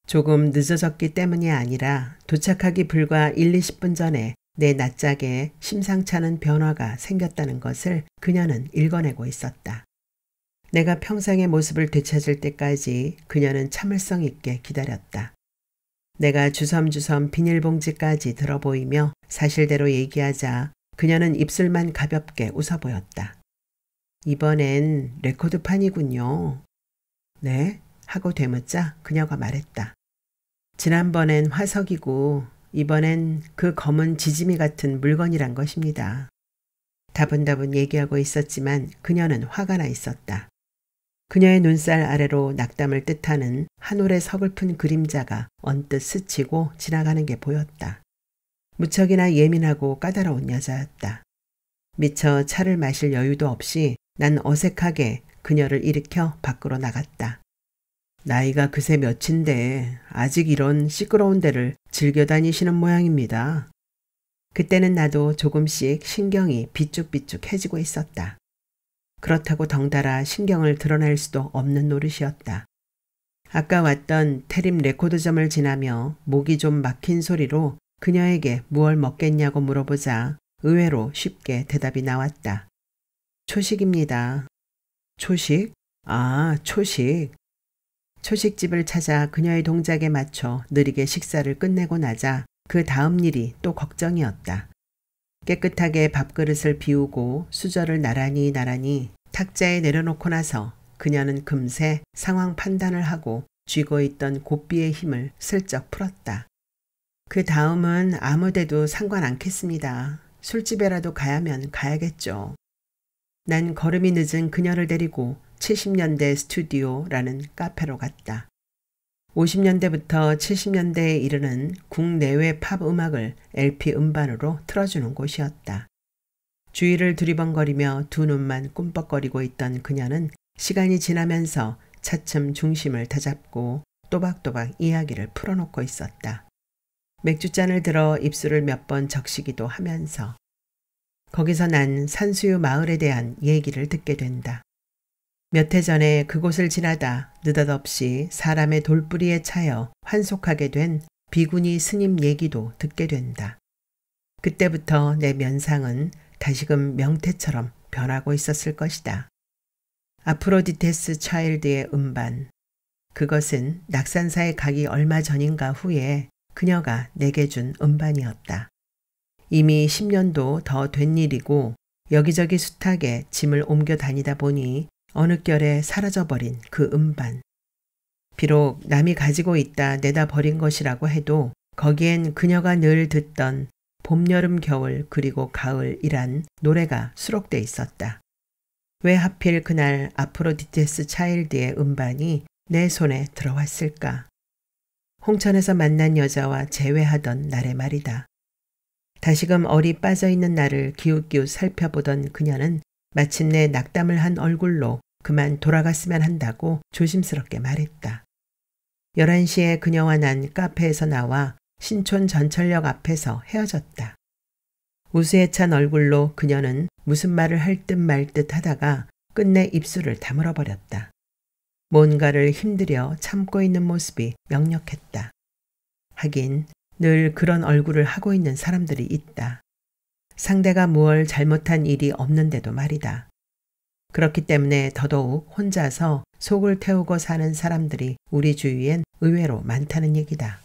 조금 늦어졌기 때문이 아니라 도착하기 불과 1, 20분 전에 내 낯짝에 심상찮은 변화가 생겼다는 것을 그녀는 읽어내고 있었다. 내가 평상의 모습을 되찾을 때까지 그녀는 참을성 있게 기다렸다. 내가 주섬주섬 비닐봉지까지 들어보이며 사실대로 얘기하자 그녀는 입술만 가볍게 웃어 보였다. 이번엔 레코드판이군요. 네? 하고 되묻자 그녀가 말했다. 지난번엔 화석이고 이번엔 그 검은 지짐이 같은 물건이란 것입니다. 다분다분 얘기하고 있었지만 그녀는 화가 나 있었다. 그녀의 눈살 아래로 낙담을 뜻하는 한 올의 서글픈 그림자가 언뜻 스치고 지나가는 게 보였다. 무척이나 예민하고 까다로운 여자였다. 미처 차를 마실 여유도 없이 난 어색하게 그녀를 일으켜 밖으로 나갔다. 나이가 그새 몇인데 아직 이런 시끄러운 데를 즐겨 다니시는 모양입니다. 그때는 나도 조금씩 신경이 비쭉비쭉해지고 있었다. 그렇다고 덩달아 신경을 드러낼 수도 없는 노릇이었다. 아까 왔던 테림 레코드점을 지나며 목이 좀 막힌 소리로 그녀에게 무얼 먹겠냐고 물어보자 의외로 쉽게 대답이 나왔다. 초식입니다. 초식? 아, 초식. 초식집을 찾아 그녀의 동작에 맞춰 느리게 식사를 끝내고 나자 그 다음 일이 또 걱정이었다. 깨끗하게 밥그릇을 비우고 수저를 나란히 탁자에 내려놓고 나서 그녀는 금세 상황 판단을 하고 쥐고 있던 고삐의 힘을 슬쩍 풀었다. 그 다음은 아무데도 상관 않겠습니다. 술집에라도 가야면 가야겠죠. 난 걸음이 늦은 그녀를 데리고 70년대 스튜디오라는 카페로 갔다. 50년대부터 70년대에 이르는 국내외 팝 음악을 LP 음반으로 틀어주는 곳이었다. 주위를 두리번거리며 두 눈만 꿈뻑거리고 있던 그녀는 시간이 지나면서 차츰 중심을 다잡고 또박또박 이야기를 풀어놓고 있었다. 맥주잔을 들어 입술을 몇 번 적시기도 하면서. 거기서 난 산수유 마을에 대한 얘기를 듣게 된다. 몇 해 전에 그곳을 지나다 느닷없이 사람의 돌뿌리에 차여 환속하게 된 비구니 스님 얘기도 듣게 된다. 그때부터 내 면상은 다시금 명태처럼 변하고 있었을 것이다. 아프로디테스 차일드의 음반. 그것은 낙산사에 가기 얼마 전인가 후에 그녀가 내게 준 음반이었다. 이미 10년도 더 된 일이고 여기저기 숱하게 짐을 옮겨 다니다 보니 어느 결에 사라져버린 그 음반. 비록 남이 가지고 있다 내다 버린 것이라고 해도 거기엔 그녀가 늘 듣던 봄, 여름, 겨울 그리고 가을이란 노래가 수록돼 있었다. 왜 하필 그날 아프로디테스 차일드의 음반이 내 손에 들어왔을까? 홍천에서 만난 여자와 재회하던 날의 말이다. 다시금 얼이 빠져있는 나를 기웃기웃 살펴보던 그녀는 마침내 낙담을 한 얼굴로 그만 돌아갔으면 한다고 조심스럽게 말했다. 11시에 그녀와 난 카페에서 나와 신촌 전철역 앞에서 헤어졌다. 우수에 찬 얼굴로 그녀는 무슨 말을 할 듯 말 듯 하다가 끝내 입술을 다물어 버렸다. 뭔가를 힘들여 참고 있는 모습이 명력했다. 하긴 늘 그런 얼굴을 하고 있는 사람들이 있다. 상대가 무얼 잘못한 일이 없는데도 말이다. 그렇기 때문에 더더욱 혼자서 속을 태우고 사는 사람들이 우리 주위엔 의외로 많다는 얘기다.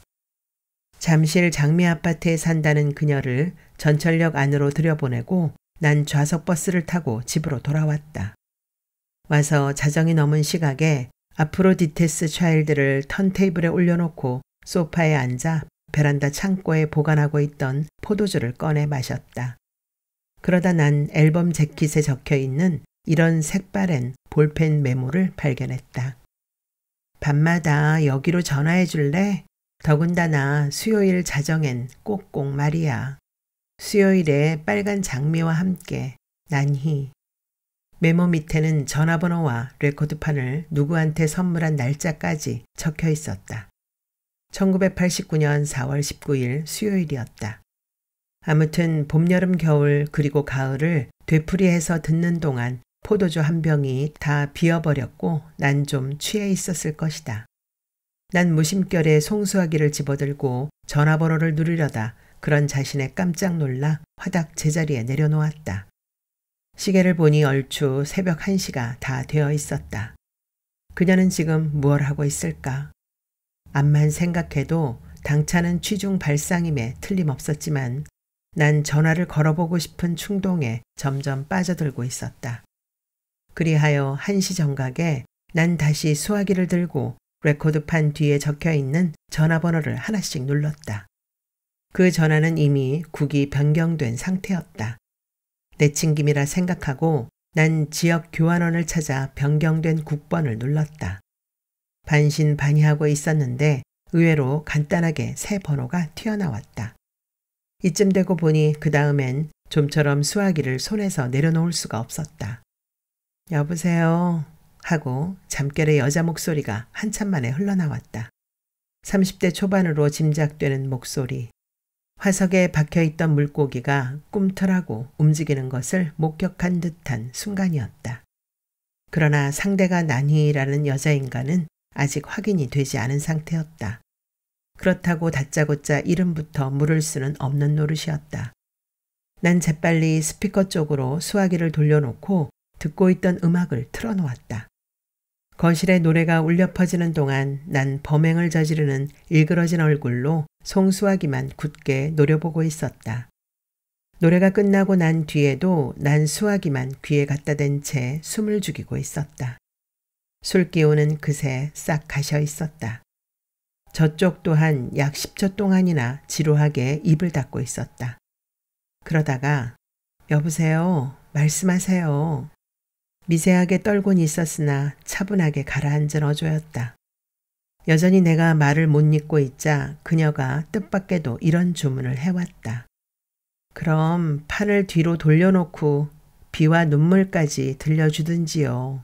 잠실 장미 아파트에 산다는 그녀를 전철역 안으로 들여보내고 난 좌석 버스를 타고 집으로 돌아왔다. 와서 자정이 넘은 시각에 아프로디테스 차일드를 턴테이블에 올려놓고 소파에 앉아 베란다 창고에 보관하고 있던 포도주를 꺼내 마셨다. 그러다 난 앨범 재킷에 적혀있는 이런 색바랜 볼펜 메모를 발견했다. 밤마다 여기로 전화해 줄래? 더군다나 수요일 자정엔 꼭꼭 말이야. 수요일에 빨간 장미와 함께 난희. 메모 밑에는 전화번호와 레코드판을 누구한테 선물한 날짜까지 적혀 있었다. 1989년 4월 19일 수요일이었다. 아무튼 봄, 여름, 겨울 그리고 가을을 되풀이해서 듣는 동안 포도주 한 병이 다 비어버렸고 난 좀 취해 있었을 것이다. 난 무심결에 송수화기를 집어들고 전화번호를 누르려다 그런 자신에 깜짝 놀라 화닥 제자리에 내려놓았다. 시계를 보니 얼추 새벽 1시가 다 되어 있었다. 그녀는 지금 무얼 하고 있을까? 암만 생각해도 당차는 취중 발상임에 틀림없었지만 난 전화를 걸어보고 싶은 충동에 점점 빠져들고 있었다. 그리하여 1시 정각에 난 다시 수화기를 들고 레코드판 뒤에 적혀있는 전화번호를 하나씩 눌렀다. 그 전화는 이미 국이 변경된 상태였다. 내친김이라 생각하고 난 지역 교환원을 찾아 변경된 국번을 눌렀다. 반신반의하고 있었는데 의외로 간단하게 새 번호가 튀어나왔다. 이쯤 되고 보니 그 다음엔 좀처럼 수화기를 손에서 내려놓을 수가 없었다. 여보세요 하고 잠결에 여자 목소리가 한참 만에 흘러나왔다. 30대 초반으로 짐작되는 목소리. 화석에 박혀있던 물고기가 꿈틀하고 움직이는 것을 목격한 듯한 순간이었다. 그러나 상대가 난희라는 여자인가는 아직 확인이 되지 않은 상태였다. 그렇다고 다짜고짜 이름부터 물을 수는 없는 노릇이었다. 난 재빨리 스피커 쪽으로 수화기를 돌려놓고 듣고 있던 음악을 틀어놓았다. 거실에 노래가 울려 퍼지는 동안 난 범행을 저지르는 일그러진 얼굴로 송수화기만 굳게 노려보고 있었다. 노래가 끝나고 난 뒤에도 난 수화기만 귀에 갖다 댄 채 숨을 죽이고 있었다. 술기운은 그새 싹 가셔 있었다. 저쪽 또한 약 10초 동안이나 지루하게 입을 닫고 있었다. 그러다가 여보세요. 말씀하세요. 미세하게 떨곤 있었으나 차분하게 가라앉은 어조였다. 여전히 내가 말을 못 잇고 있자 그녀가 뜻밖에도 이런 주문을 해왔다. 그럼 판을 뒤로 돌려놓고 비와 눈물까지 들려주든지요.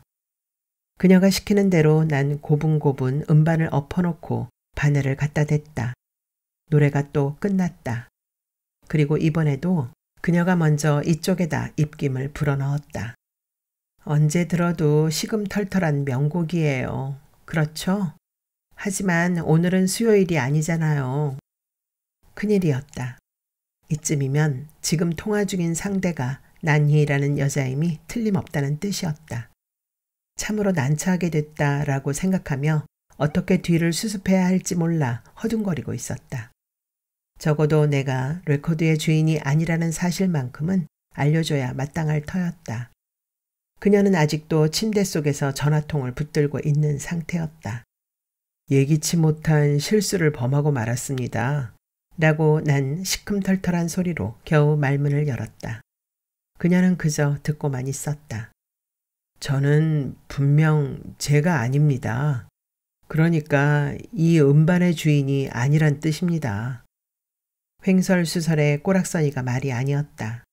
그녀가 시키는 대로 난 고분고분 음반을 엎어놓고 바늘을 갖다 댔다. 노래가 또 끝났다. 그리고 이번에도 그녀가 먼저 이쪽에다 입김을 불어넣었다. 언제 들어도 시금털털한 명곡이에요. 그렇죠? 하지만 오늘은 수요일이 아니잖아요. 큰일이었다. 이쯤이면 지금 통화 중인 상대가 난희라는 여자임이 틀림없다는 뜻이었다. 참으로 난처하게 됐다라고 생각하며 어떻게 뒤를 수습해야 할지 몰라 허둥거리고 있었다. 적어도 내가 레코드의 주인이 아니라는 사실만큼은 알려줘야 마땅할 터였다. 그녀는 아직도 침대 속에서 전화통을 붙들고 있는 상태였다. 예기치 못한 실수를 범하고 말았습니다. 라고 난 시큼털털한 소리로 겨우 말문을 열었다. 그녀는 그저 듣고만 있었다. 저는 분명 제가 아닙니다. 그러니까 이 음반의 주인이 아니란 뜻입니다. 횡설수설의 꼬락서니가 말이 아니었다.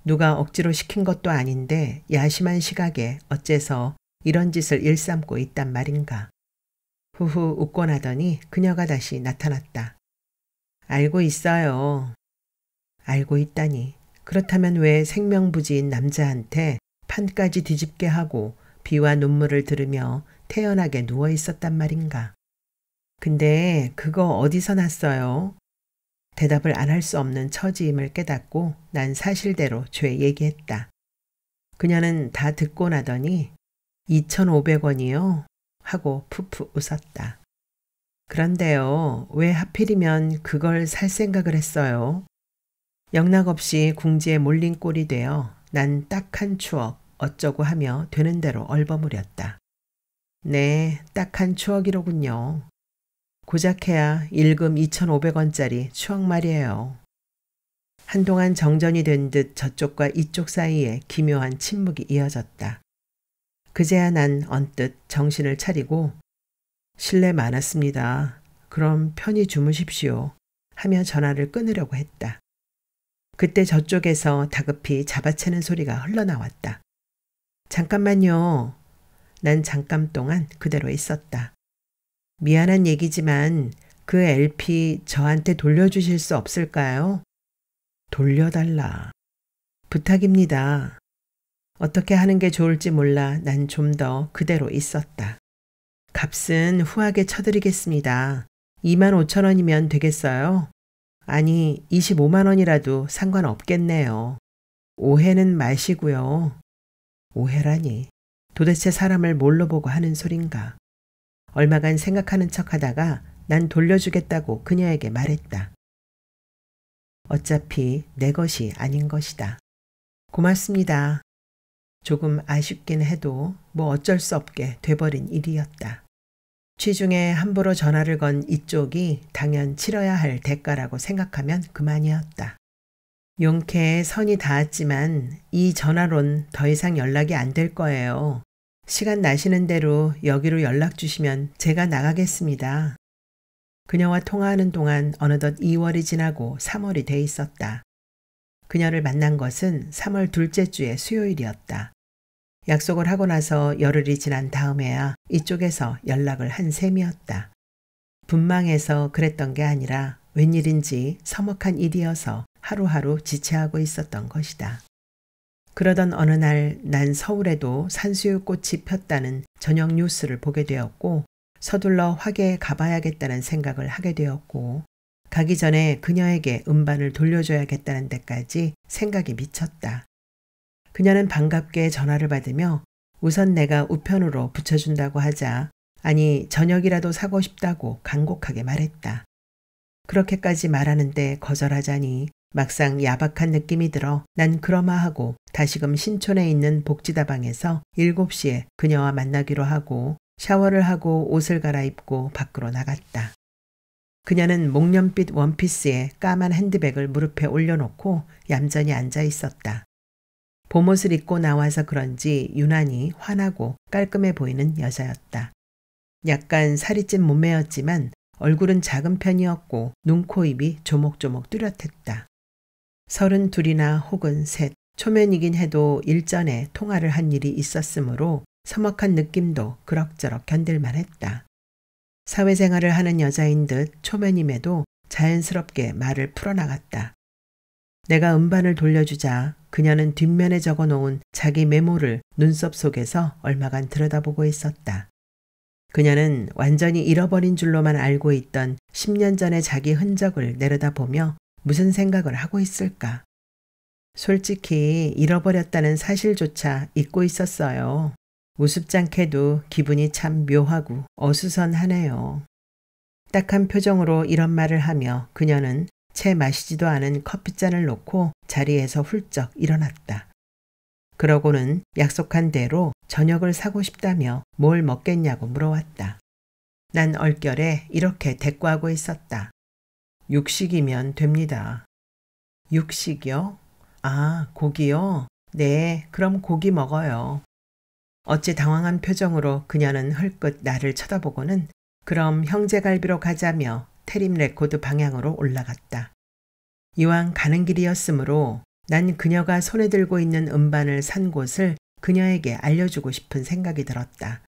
누가 억지로 시킨 것도 아닌데 야심한 시각에 어째서 이런 짓을 일삼고 있단 말인가. 후후 웃고 나더니 그녀가 다시 나타났다. 알고 있어요. 알고 있다니. 그렇다면 왜 생명부지인 남자한테 판까지 뒤집게 하고 비와 눈물을 들으며 태연하게 누워 있었단 말인가. 근데 그거 어디서 났어요? 대답을 안 할 수 없는 처지임을 깨닫고 난 사실대로 죄 얘기했다. 그녀는 다 듣고 나더니 2,500원이요? 하고 푸푸 웃었다. 그런데요, 왜 하필이면 그걸 살 생각을 했어요? 영락없이 궁지에 몰린 꼴이 되어 난 딱한 추억 어쩌고 하며 되는 대로 얼버무렸다. 네, 딱한 추억이로군요. 고작해야 일금 2,500원짜리 추억 말이에요. 한동안 정전이 된 듯 저쪽과 이쪽 사이에 기묘한 침묵이 이어졌다. 그제야 난 언뜻 정신을 차리고 실례 많았습니다. 그럼 편히 주무십시오. 하며 전화를 끊으려고 했다. 그때 저쪽에서 다급히 잡아채는 소리가 흘러나왔다. 잠깐만요. 난 잠깐 동안 그대로 있었다. 미안한 얘기지만 그 LP 저한테 돌려주실 수 없을까요? 돌려달라. 부탁입니다. 어떻게 하는 게 좋을지 몰라 난 좀 더 그대로 있었다. 값은 후하게 쳐드리겠습니다. 25,000원이면 되겠어요? 아니 25만 원이라도 상관없겠네요. 오해는 마시고요. 오해라니. 도대체 사람을 뭘로 보고 하는 소린가. 얼마간 생각하는 척하다가 난 돌려주겠다고 그녀에게 말했다. 어차피 내 것이 아닌 것이다. 고맙습니다. 조금 아쉽긴 해도 뭐 어쩔 수 없게 돼버린 일이었다. 취중에 함부로 전화를 건 이쪽이 당연 치러야 할 대가라고 생각하면 그만이었다. 용케에 선이 닿았지만 이 전화론 더 이상 연락이 안 될 거예요. 시간 나시는 대로 여기로 연락 주시면 제가 나가겠습니다. 그녀와 통화하는 동안 어느덧 2월이 지나고 3월이 돼 있었다. 그녀를 만난 것은 3월 둘째 주의 수요일이었다. 약속을 하고 나서 열흘이 지난 다음에야 이쪽에서 연락을 한 셈이었다. 분망해서 그랬던 게 아니라 웬일인지 서먹한 일이어서 하루하루 지체하고 있었던 것이다. 그러던 어느 날 난 서울에도 산수유꽃이 폈다는 저녁 뉴스를 보게 되었고 서둘러 화계에 가봐야겠다는 생각을 하게 되었고 가기 전에 그녀에게 음반을 돌려줘야겠다는 데까지 생각이 미쳤다. 그녀는 반갑게 전화를 받으며 우선 내가 우편으로 붙여준다고 하자 아니 저녁이라도 사고 싶다고 간곡하게 말했다. 그렇게까지 말하는데 거절하자니 막상 야박한 느낌이 들어 난 그러마하고 다시금 신촌에 있는 복지다방에서 7시에 그녀와 만나기로 하고 샤워를 하고 옷을 갈아입고 밖으로 나갔다. 그녀는 목련빛 원피스에 까만 핸드백을 무릎에 올려놓고 얌전히 앉아 있었다. 봄옷을 입고 나와서 그런지 유난히 환하고 깔끔해 보이는 여자였다. 약간 살이 찐 몸매였지만 얼굴은 작은 편이었고 눈, 코, 입이 조목조목 뚜렷했다. 32이나 혹은 셋, 초면이긴 해도 일전에 통화를 한 일이 있었으므로 서먹한 느낌도 그럭저럭 견딜만 했다. 사회생활을 하는 여자인 듯 초면임에도 자연스럽게 말을 풀어나갔다. 내가 음반을 돌려주자 그녀는 뒷면에 적어놓은 자기 메모를 눈썹 속에서 얼마간 들여다보고 있었다. 그녀는 완전히 잃어버린 줄로만 알고 있던 10년 전의 자기 흔적을 내려다보며 무슨 생각을 하고 있을까? 솔직히 잃어버렸다는 사실조차 잊고 있었어요. 우습잖게도 기분이 참 묘하고 어수선하네요. 딱한 표정으로 이런 말을 하며 그녀는 채 마시지도 않은 커피잔을 놓고 자리에서 훌쩍 일어났다. 그러고는 약속한 대로 저녁을 사고 싶다며 뭘 먹겠냐고 물어왔다. 난 얼결에 이렇게 대꾸하고 있었다. 육식이면 됩니다. 육식이요? 아, 고기요? 네, 그럼 고기 먹어요. 어찌 당황한 표정으로 그녀는 흘끗 나를 쳐다보고는 그럼 형제갈비로 가자며 테림 레코드 방향으로 올라갔다. 이왕 가는 길이었으므로 난 그녀가 손에 들고 있는 음반을 산 곳을 그녀에게 알려주고 싶은 생각이 들었다.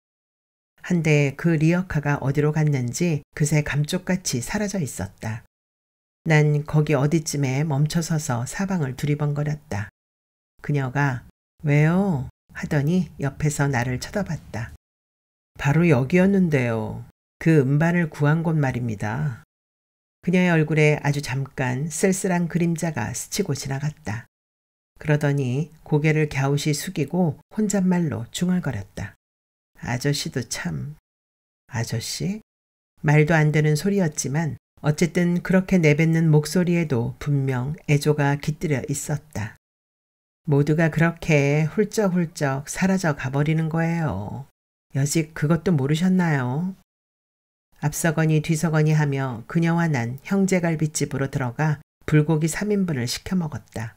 한데 그 리어카가 어디로 갔는지 그새 감쪽같이 사라져 있었다. 난 거기 어디쯤에 멈춰서서 사방을 두리번거렸다. 그녀가 왜요? 하더니 옆에서 나를 쳐다봤다. 바로 여기였는데요. 그 음반을 구한 곳 말입니다. 그녀의 얼굴에 아주 잠깐 쓸쓸한 그림자가 스치고 지나갔다. 그러더니 고개를 갸웃이 숙이고 혼잣말로 중얼거렸다. 아저씨도 참. 아저씨? 말도 안 되는 소리였지만 어쨌든 그렇게 내뱉는 목소리에도 분명 애조가 깃들여 있었다. 모두가 그렇게 훌쩍훌쩍 사라져 가버리는 거예요. 여직 그것도 모르셨나요? 앞서거니 뒤서거니 하며 그녀와 난 형제갈비집으로 들어가 불고기 3인분을 시켜 먹었다.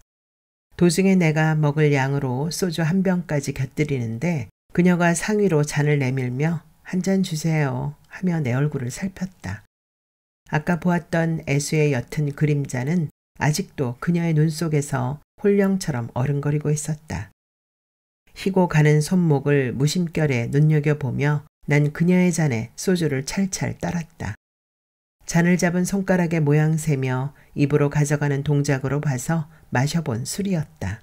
도중에 내가 먹을 양으로 소주 한 병까지 곁들이는데 그녀가 상위로 잔을 내밀며 한 잔 주세요 하며 내 얼굴을 살폈다. 아까 보았던 애수의 옅은 그림자는 아직도 그녀의 눈 속에서 홀령처럼 어른거리고 있었다. 희고 가는 손목을 무심결에 눈여겨보며 난 그녀의 잔에 소주를 찰찰 따랐다. 잔을 잡은 손가락의 모양 세며 입으로 가져가는 동작으로 봐서 마셔본 술이었다.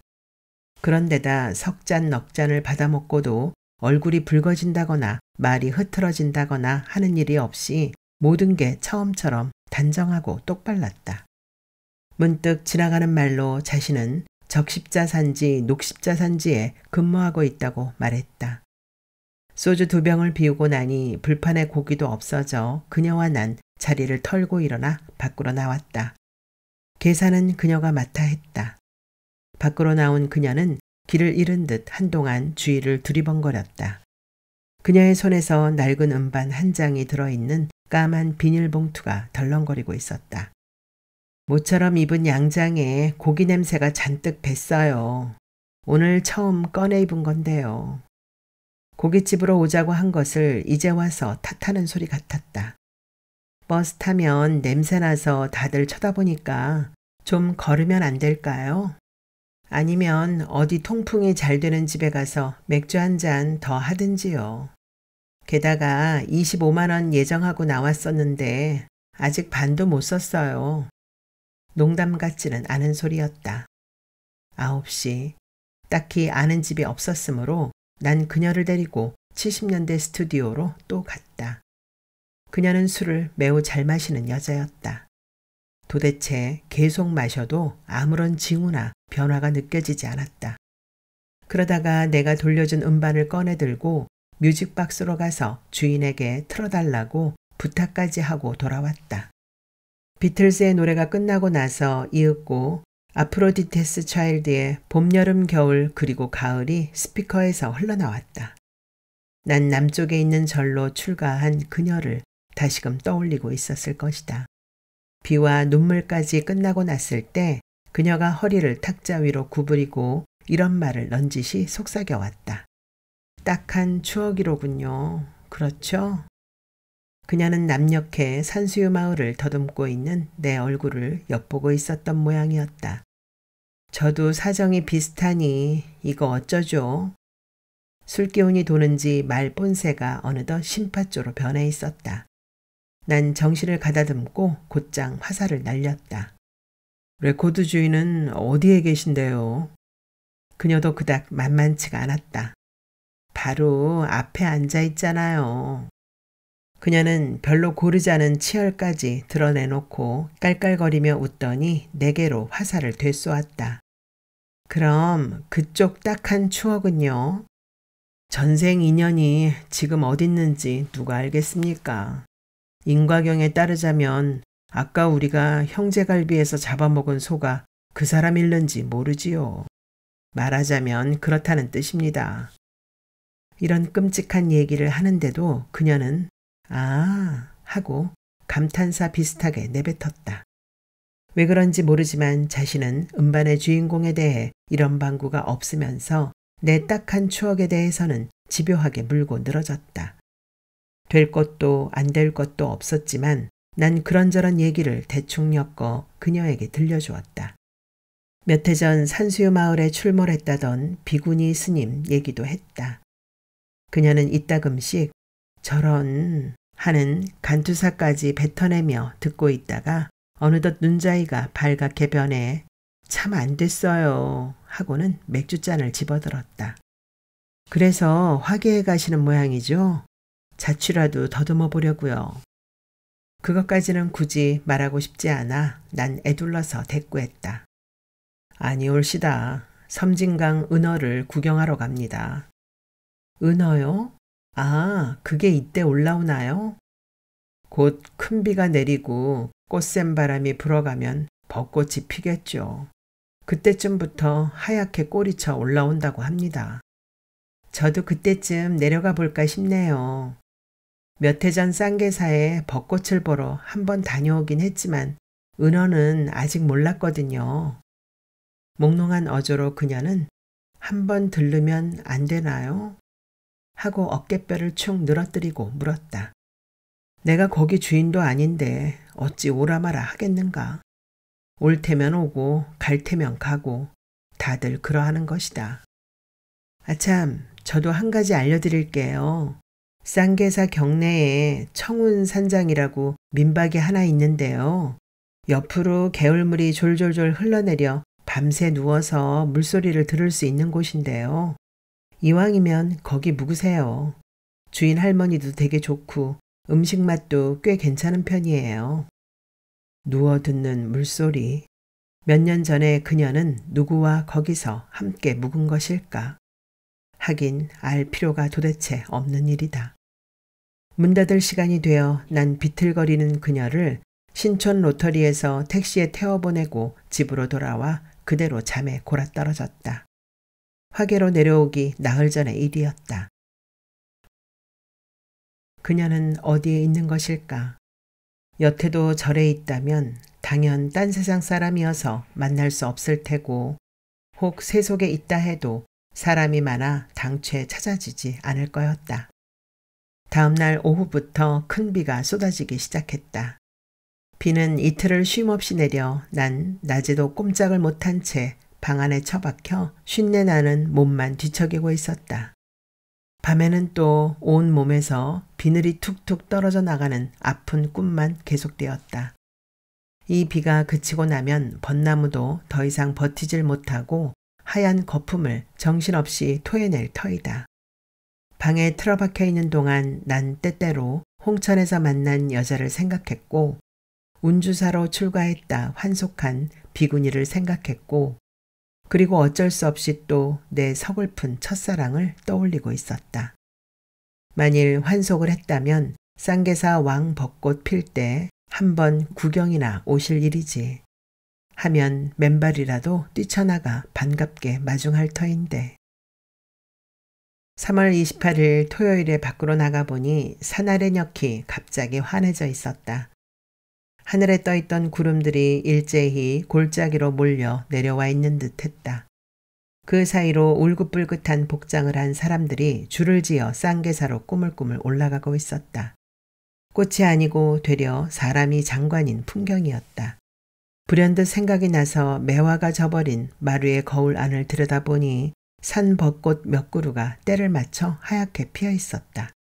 그런데다 석잔 넉 잔을 받아먹고도 얼굴이 붉어진다거나 말이 흐트러진다거나 하는 일이 없이 모든 게 처음처럼 단정하고 똑발랐다. 문득 지나가는 말로 자신은 적십자산지 녹십자산지에 근무하고 있다고 말했다. 소주 2병을 비우고 나니 불판에 고기도 없어져 그녀와 난 자리를 털고 일어나 밖으로 나왔다. 계산은 그녀가 맡아 했다. 밖으로 나온 그녀는 길을 잃은 듯 한동안 주위를 두리번거렸다. 그녀의 손에서 낡은 음반 한 장이 들어있는 까만 비닐봉투가 덜렁거리고 있었다. 모처럼 입은 양장에 고기 냄새가 잔뜩 뱄어요. 오늘 처음 꺼내 입은 건데요. 고깃집으로 오자고 한 것을 이제 와서 탓하는 소리 같았다. 버스 타면 냄새나서 다들 쳐다보니까 좀 걸으면 안 될까요? 아니면 어디 통풍이 잘 되는 집에 가서 맥주 한 잔 더 하든지요. 게다가 25만 원 예정하고 나왔었는데 아직 반도 못 썼어요. 농담 같지는 않은 소리였다. 9시. 딱히 아는 집이 없었으므로 난 그녀를 데리고 70년대 스튜디오로 또 갔다. 그녀는 술을 매우 잘 마시는 여자였다. 도대체 계속 마셔도 아무런 징후나 변화가 느껴지지 않았다. 그러다가 내가 돌려준 음반을 꺼내 들고 뮤직박스로 가서 주인에게 틀어달라고 부탁까지 하고 돌아왔다. 비틀즈의 노래가 끝나고 나서 이윽고 아프로디테스 차일드의 봄, 여름, 겨울 그리고 가을이 스피커에서 흘러나왔다. 난 남쪽에 있는 절로 출가한 그녀를 다시금 떠올리고 있었을 것이다. 비와 눈물까지 끝나고 났을 때 그녀가 허리를 탁자 위로 구부리고 이런 말을 넌지시 속삭여왔다. 딱한 추억이로군요. 그렇죠? 그녀는 남녘의 산수유 마을을 더듬고 있는 내 얼굴을 엿보고 있었던 모양이었다. 저도 사정이 비슷하니 이거 어쩌죠? 술기운이 도는지 말 본새가 어느덧 심파조로 변해 있었다. 난 정신을 가다듬고 곧장 화살을 날렸다. 레코드 주인은 어디에 계신데요? 그녀도 그닥 만만치가 않았다. 바로 앞에 앉아 있잖아요. 그녀는 별로 고르지 않은 치열까지 드러내놓고 깔깔거리며 웃더니 내게로 화살을 되쏘았다. 그럼 그쪽 딱한 추억은요? 전생 인연이 지금 어딨는지 누가 알겠습니까? 인과경에 따르자면 아까 우리가 형제갈비에서 잡아먹은 소가 그 사람 일는지 모르지요. 말하자면 그렇다는 뜻입니다. 이런 끔찍한 얘기를 하는데도 그녀는 아 하고 감탄사 비슷하게 내뱉었다. 왜 그런지 모르지만 자신은 음반의 주인공에 대해 이런 방구가 없으면서 내 딱한 추억에 대해서는 집요하게 물고 늘어졌다. 될 것도 안 될 것도 없었지만 난 그런저런 얘기를 대충 엮어 그녀에게 들려주었다. 몇 해 전 산수유 마을에 출몰했다던 비구니 스님 얘기도 했다. 그녀는 이따금씩 저런 하는 간투사까지 뱉어내며 듣고 있다가 어느덧 눈자위가 발갛게 변해 참 안 됐어요 하고는 맥주잔을 집어들었다. 그래서 화계에 가시는 모양이죠? 자취라도 더듬어 보려고요. 그것까지는 굳이 말하고 싶지 않아 난 애둘러서 대꾸했다. 아니 올시다. 섬진강 은어를 구경하러 갑니다. 은어요? 아, 그게 이때 올라오나요? 곧 큰 비가 내리고 꽃샘 바람이 불어가면 벚꽃이 피겠죠. 그때쯤부터 하얗게 꼬리쳐 올라온다고 합니다. 저도 그때쯤 내려가 볼까 싶네요. 몇 해 전 쌍계사에 벚꽃을 보러 한번 다녀오긴 했지만 은어는 아직 몰랐거든요. 몽롱한 어조로 그녀는 한번 들르면 안 되나요? 하고 어깨뼈를 축 늘어뜨리고 물었다. 내가 거기 주인도 아닌데 어찌 오라 마라 하겠는가. 올 테면 오고 갈 테면 가고 다들 그러하는 것이다. 아참, 저도 한 가지 알려드릴게요. 쌍계사 경내에 청운산장이라고 민박이 하나 있는데요. 옆으로 개울물이 졸졸졸 흘러내려 밤새 누워서 물소리를 들을 수 있는 곳인데요. 이왕이면 거기 묵으세요. 주인 할머니도 되게 좋고 음식 맛도 꽤 괜찮은 편이에요. 누워 듣는 물소리. 몇 년 전에 그녀는 누구와 거기서 함께 묵은 것일까? 하긴 알 필요가 도대체 없는 일이다. 문 닫을 시간이 되어 난 비틀거리는 그녀를 신촌 로터리에서 택시에 태워보내고 집으로 돌아와 그대로 잠에 골아떨어졌다. 화계로 내려오기 나흘 전의 일이었다. 그녀는 어디에 있는 것일까? 여태도 절에 있다면 당연 딴 세상 사람이어서 만날 수 없을 테고 혹 세속에 있다 해도 사람이 많아 당최 찾아지지 않을 거였다. 다음 날 오후부터 큰 비가 쏟아지기 시작했다. 비는 이틀을 쉼없이 내려 난 낮에도 꼼짝을 못한 채 방 안에 처박혀 쉰내 나는 몸만 뒤척이고 있었다. 밤에는 또 온 몸에서 비늘이 툭툭 떨어져 나가는 아픈 꿈만 계속되었다. 이 비가 그치고 나면 벚나무도 더 이상 버티질 못하고 하얀 거품을 정신없이 토해낼 터이다. 방에 틀어박혀 있는 동안 난 때때로 홍천에서 만난 여자를 생각했고 운주사로 출가했다 환속한 비구니를 생각했고 그리고 어쩔 수 없이 또 내 서글픈 첫사랑을 떠올리고 있었다. 만일 환속을 했다면 쌍계사 왕 벚꽃 필 때 한번 구경이나 오실 일이지. 하면 맨발이라도 뛰쳐나가 반갑게 마중할 터인데. 3월 28일 토요일에 밖으로 나가보니 산아래 녀키 갑자기 환해져 있었다. 하늘에 떠있던 구름들이 일제히 골짜기로 몰려 내려와 있는 듯했다. 그 사이로 울긋불긋한 복장을 한 사람들이 줄을 지어 쌍계사로 꾸물꾸물 올라가고 있었다. 꽃이 아니고 되려 사람이 장관인 풍경이었다. 불현듯 생각이 나서 매화가 져버린 마루의 거울 안을 들여다보니 산 벚꽃 몇 그루가 때를 맞춰 하얗게 피어 있었다.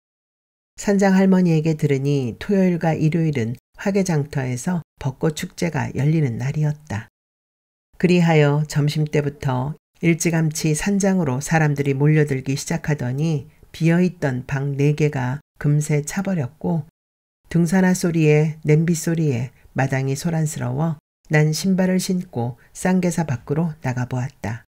산장 할머니에게 들으니 토요일과 일요일은 화개장터에서 벚꽃 축제가 열리는 날이었다. 그리하여 점심때부터 일찌감치 산장으로 사람들이 몰려들기 시작하더니 비어있던 방 4개가 금세 차버렸고 등산화 소리에 냄비 소리에 마당이 소란스러워 난 신발을 신고 쌍계사 밖으로 나가보았다.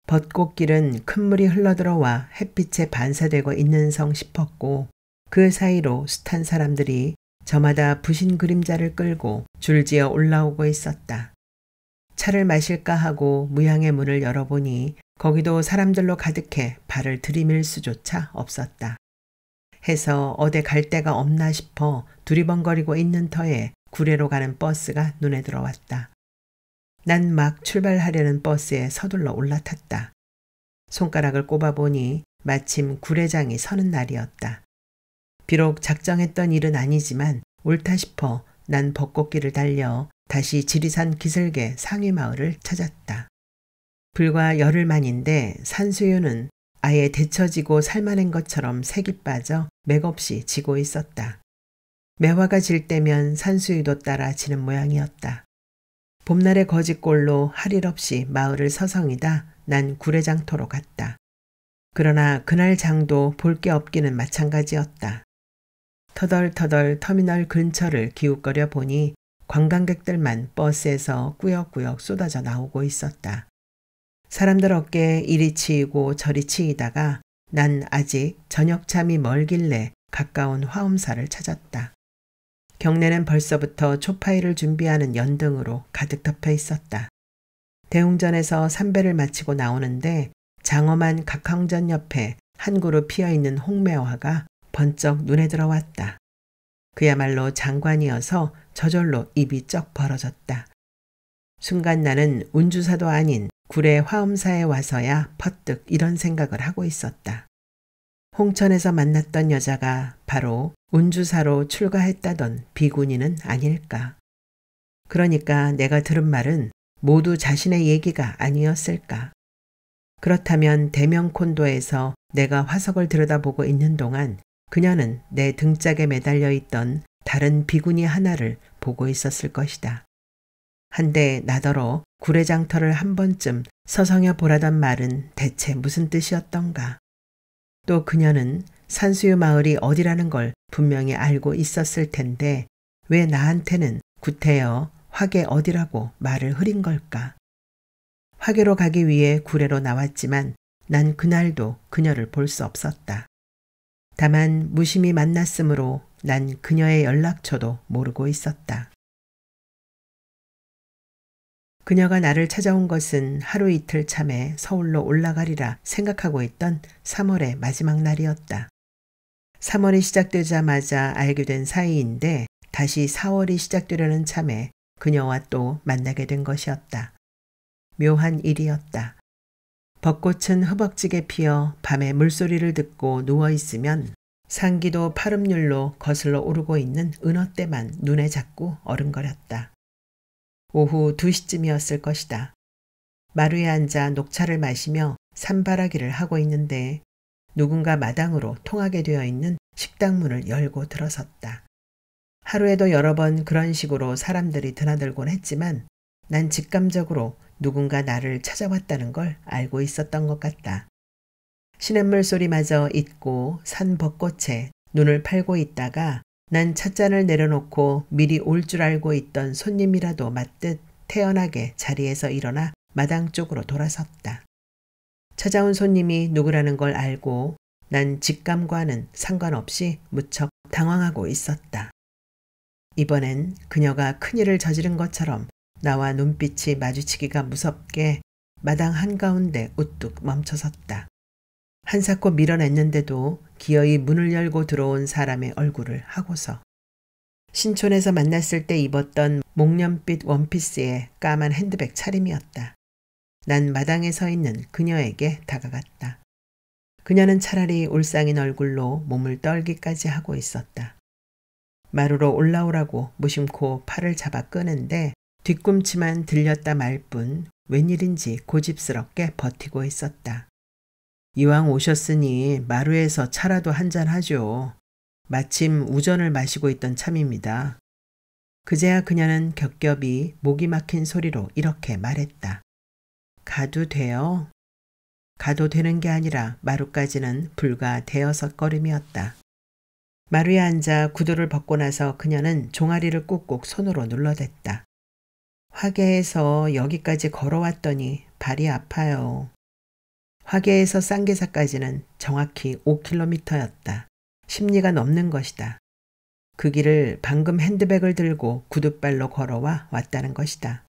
벚꽃길은 큰 물이 흘러들어와 햇빛에 반사되고 있는 성 싶었고 그 사이로 숱한 사람들이 저마다 부신 그림자를 끌고 줄지어 올라오고 있었다. 차를 마실까 하고 무양의 문을 열어보니 거기도 사람들로 가득해 발을 들이밀 수조차 없었다. 해서 어디 갈 데가 없나 싶어 두리번거리고 있는 터에 구례로 가는 버스가 눈에 들어왔다. 난 막 출발하려는 버스에 서둘러 올라탔다. 손가락을 꼽아보니 마침 구례장이 서는 날이었다. 비록 작정했던 일은 아니지만 옳다 싶어 난 벚꽃길을 달려 다시 지리산 기슭의 상위마을을 찾았다. 불과 열흘 만인데 산수유는 아예 데쳐지고 살만한 것처럼 색이 빠져 맥없이 지고 있었다. 매화가 질 때면 산수유도 따라 지는 모양이었다. 봄날의 거짓골로 할 일 없이 마을을 서성이다 난 구례장터로 갔다. 그러나 그날 장도 볼 게 없기는 마찬가지였다. 터덜터덜 터미널 근처를 기웃거려 보니 관광객들만 버스에서 꾸역꾸역 쏟아져 나오고 있었다. 사람들 어깨에 이리 치이고 저리 치이다가 난 아직 저녁잠이 멀길래 가까운 화엄사를 찾았다. 경내는 벌써부터 초파일을 준비하는 연등으로 가득 덮여 있었다. 대웅전에서 삼배를 마치고 나오는데 장엄한 각황전 옆에 한 그루 피어있는 홍매화가 번쩍 눈에 들어왔다. 그야말로 장관이어서 저절로 입이 쩍 벌어졌다. 순간 나는 운주사도 아닌 구례 화엄사에 와서야 퍼뜩 이런 생각을 하고 있었다. 홍천에서 만났던 여자가 바로 운주사로 출가했다던 비구니는 아닐까. 그러니까 내가 들은 말은 모두 자신의 얘기가 아니었을까. 그렇다면 대명콘도에서 내가 화석을 들여다보고 있는 동안 그녀는 내 등짝에 매달려 있던 다른 비구니 하나를 보고 있었을 것이다. 한데 나더러 구례장터를 한 번쯤 서성여 보라던 말은 대체 무슨 뜻이었던가. 또 그녀는 산수유 마을이 어디라는 걸 분명히 알고 있었을 텐데 왜 나한테는 구태여 화계 어디라고 말을 흐린 걸까. 화계로 가기 위해 구례로 나왔지만 난 그날도 그녀를 볼 수 없었다. 다만 무심히 만났으므로 난 그녀의 연락처도 모르고 있었다. 그녀가 나를 찾아온 것은 하루 이틀 참에 서울로 올라가리라 생각하고 있던 3월의 마지막 날이었다. 3월이 시작되자마자 알게 된 사이인데 다시 4월이 시작되려는 참에 그녀와 또 만나게 된 것이었다. 묘한 일이었다. 벚꽃은 허벅지게 피어 밤에 물소리를 듣고 누워있으면 상기도 파름률로 거슬러 오르고 있는 은어대만 눈에 자꾸 어른거렸다. 오후 2시쯤이었을 것이다. 마루에 앉아 녹차를 마시며 산바라기를 하고 있는데 누군가 마당으로 통하게 되어 있는 식당 문을 열고 들어섰다. 하루에도 여러 번 그런 식으로 사람들이 드나들곤 했지만 난 직감적으로 누군가 나를 찾아왔다는 걸 알고 있었던 것 같다. 시냇물 소리마저 잊고 산 벚꽃에 눈을 팔고 있다가 난 찻잔을 내려놓고 미리 올 줄 알고 있던 손님이라도 맞듯 태연하게 자리에서 일어나 마당 쪽으로 돌아섰다. 찾아온 손님이 누구라는 걸 알고 난 직감과는 상관없이 무척 당황하고 있었다. 이번엔 그녀가 큰일을 저지른 것처럼 나와 눈빛이 마주치기가 무섭게 마당 한가운데 우뚝 멈춰섰다. 한사코 밀어냈는데도 기어이 문을 열고 들어온 사람의 얼굴을 하고서 신촌에서 만났을 때 입었던 목련빛 원피스에 까만 핸드백 차림이었다. 난 마당에 서 있는 그녀에게 다가갔다. 그녀는 차라리 울상인 얼굴로 몸을 떨기까지 하고 있었다. 마루로 올라오라고 무심코 팔을 잡아 끄는데 뒤꿈치만 들렸다 말 뿐 웬일인지 고집스럽게 버티고 있었다. 이왕 오셨으니 마루에서 차라도 한잔 하죠. 마침 우전을 마시고 있던 참입니다. 그제야 그녀는 겹겹이 목이 막힌 소리로 이렇게 말했다. 가도 돼요? 가도 되는 게 아니라 마루까지는 불과 대여섯 걸음이었다. 마루에 앉아 구두를 벗고 나서 그녀는 종아리를 꾹꾹 손으로 눌러댔다. 화계에서 여기까지 걸어왔더니 발이 아파요. 화계에서 쌍계사까지는 정확히 5km였다. 10리가 넘는 것이다. 그 길을 방금 핸드백을 들고 구둣발로 걸어와 왔다는 것이다.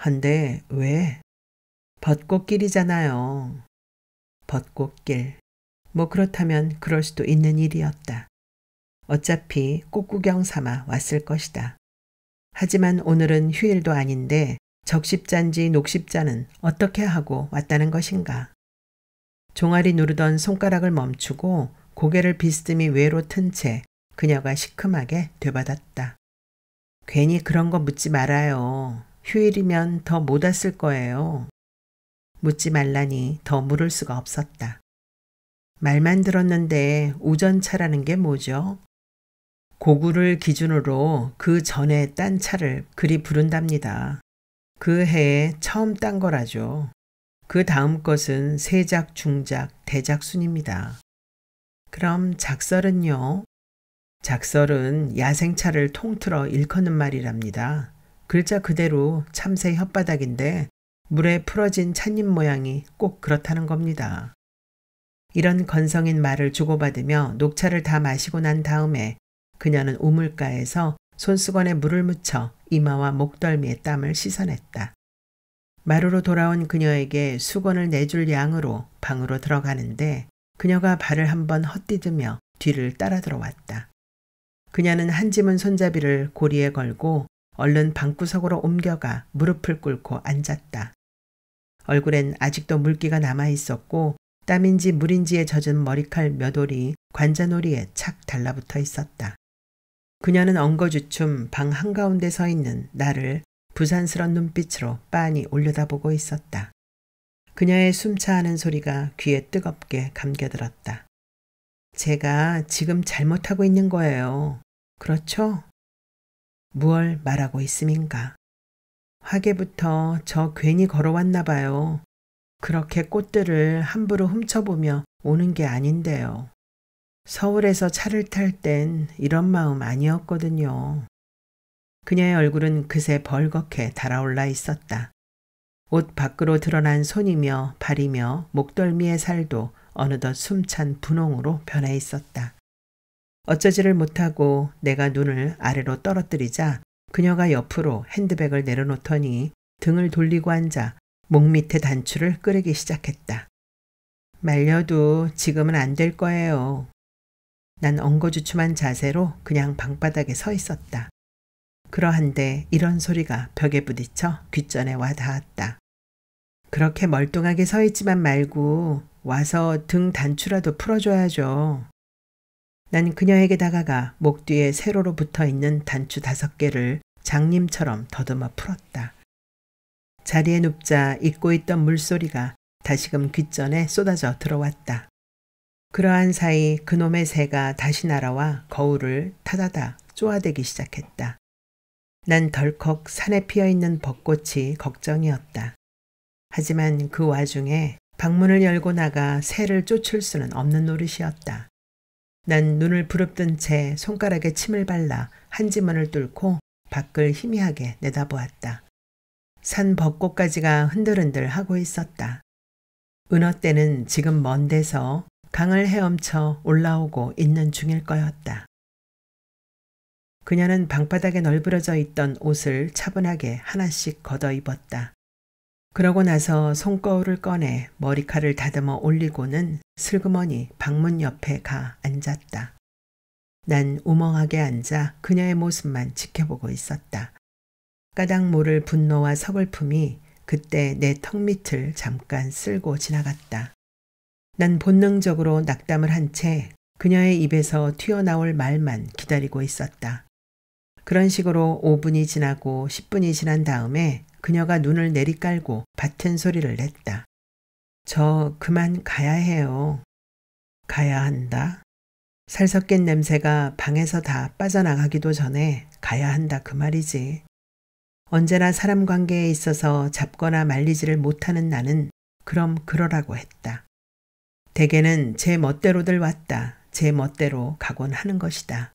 헌데 왜? 벚꽃길이잖아요. 벚꽃길. 뭐 그렇다면 그럴 수도 있는 일이었다. 어차피 꽃구경 삼아 왔을 것이다. 하지만 오늘은 휴일도 아닌데 적십자인지 녹십자는 어떻게 하고 왔다는 것인가. 종아리 누르던 손가락을 멈추고 고개를 비스듬히 외로 튼 채 그녀가 시큼하게 되받았다. 괜히 그런 거 묻지 말아요. 휴일이면 더 못 왔을 거예요. 묻지 말라니 더 물을 수가 없었다. 말만 들었는데 우전차라는 게 뭐죠? 고구를 기준으로 그 전에 딴 차를 그리 부른답니다. 그 해에 처음 딴 거라죠. 그 다음 것은 세작, 중작, 대작 순입니다. 그럼 작설은요? 작설은 야생차를 통틀어 일컫는 말이랍니다. 글자 그대로 참새 혓바닥인데 물에 풀어진 찻잎 모양이 꼭 그렇다는 겁니다. 이런 건성인 말을 주고받으며 녹차를 다 마시고 난 다음에 그녀는 우물가에서 손수건에 물을 묻혀 이마와 목덜미의 땀을 씻어냈다. 마루로 돌아온 그녀에게 수건을 내줄 양으로 방으로 들어가는데 그녀가 발을 한번 헛디디며 뒤를 따라 들어왔다. 그녀는 한 짐은 손잡이를 고리에 걸고 얼른 방구석으로 옮겨가 무릎을 꿇고 앉았다. 얼굴엔 아직도 물기가 남아 있었고 땀인지 물인지에 젖은 머리칼 몇 올이 관자놀이에 착 달라붙어 있었다. 그녀는 엉거주춤 방 한가운데 서 있는 나를 부산스런 눈빛으로 빤히 올려다보고 있었다. 그녀의 숨차하는 소리가 귀에 뜨겁게 감겨들었다. 제가 지금 잘못하고 있는 거예요. 그렇죠? 무얼 말하고 있음인가? 화계부터 저 괜히 걸어왔나 봐요. 그렇게 꽃들을 함부로 훔쳐보며 오는 게 아닌데요. 서울에서 차를 탈 땐 이런 마음 아니었거든요. 그녀의 얼굴은 그새 벌겋게 달아올라 있었다. 옷 밖으로 드러난 손이며 발이며 목덜미의 살도 어느덧 숨찬 분홍으로 변해 있었다. 어쩌지를 못하고 내가 눈을 아래로 떨어뜨리자 그녀가 옆으로 핸드백을 내려놓더니 등을 돌리고 앉아 목 밑에 단추를 끄르기 시작했다. 말려도 지금은 안 될 거예요. 난 엉거주춤한 자세로 그냥 방바닥에 서 있었다. 그러한데 이런 소리가 벽에 부딪혀 귓전에 와 닿았다. 그렇게 멀뚱하게 서 있지만 말고 와서 등 단추라도 풀어줘야죠. 난 그녀에게 다가가 목 뒤에 세로로 붙어 있는 단추 5개를 장님처럼 더듬어 풀었다. 자리에 눕자 잊고 있던 물소리가 다시금 귓전에 쏟아져 들어왔다. 그러한 사이 그놈의 새가 다시 날아와 거울을 타다다 쪼아대기 시작했다. 난 덜컥 산에 피어있는 벚꽃이 걱정이었다. 하지만 그 와중에 방문을 열고 나가 새를 쫓을 수는 없는 노릇이었다. 난 눈을 부릅뜬 채 손가락에 침을 발라 한 지문을 뚫고 밖을 희미하게 내다보았다. 산 벚꽃가지가 흔들흔들 하고 있었다. 은어떼는 지금 먼 데서 강을 헤엄쳐 올라오고 있는 중일 거였다. 그녀는 방바닥에 널브러져 있던 옷을 차분하게 하나씩 걷어 입었다. 그러고 나서 손거울을 꺼내 머리칼을 다듬어 올리고는 슬그머니 방문 옆에 가 앉았다. 난 우멍하게 앉아 그녀의 모습만 지켜보고 있었다. 까닭 모를 분노와 서글픔이 그때 내 턱 밑을 잠깐 쓸고 지나갔다. 난 본능적으로 낙담을 한 채 그녀의 입에서 튀어나올 말만 기다리고 있었다. 그런 식으로 5분이 지나고 10분이 지난 다음에 그녀가 눈을 내리깔고 밭은 소리를 냈다. 저 그만 가야 해요. 가야 한다. 살섞인 냄새가 방에서 다 빠져나가기도 전에 가야 한다 그 말이지. 언제나 사람 관계에 있어서 잡거나 말리지를 못하는 나는 그럼 그러라고 했다. 대개는 제 멋대로들 왔다. 제 멋대로 가곤 하는 것이다.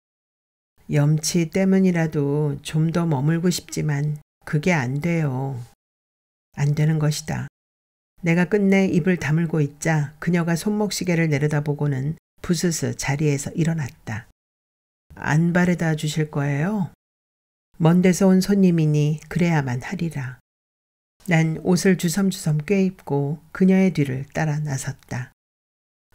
염치 때문이라도 좀 더 머물고 싶지만 그게 안 돼요. 안 되는 것이다. 내가 끝내 입을 다물고 있자 그녀가 손목시계를 내려다보고는 부스스 자리에서 일어났다. 안 바래다 주실 거예요? 먼 데서 온 손님이니 그래야만 하리라. 난 옷을 주섬주섬 꿰입고 그녀의 뒤를 따라 나섰다.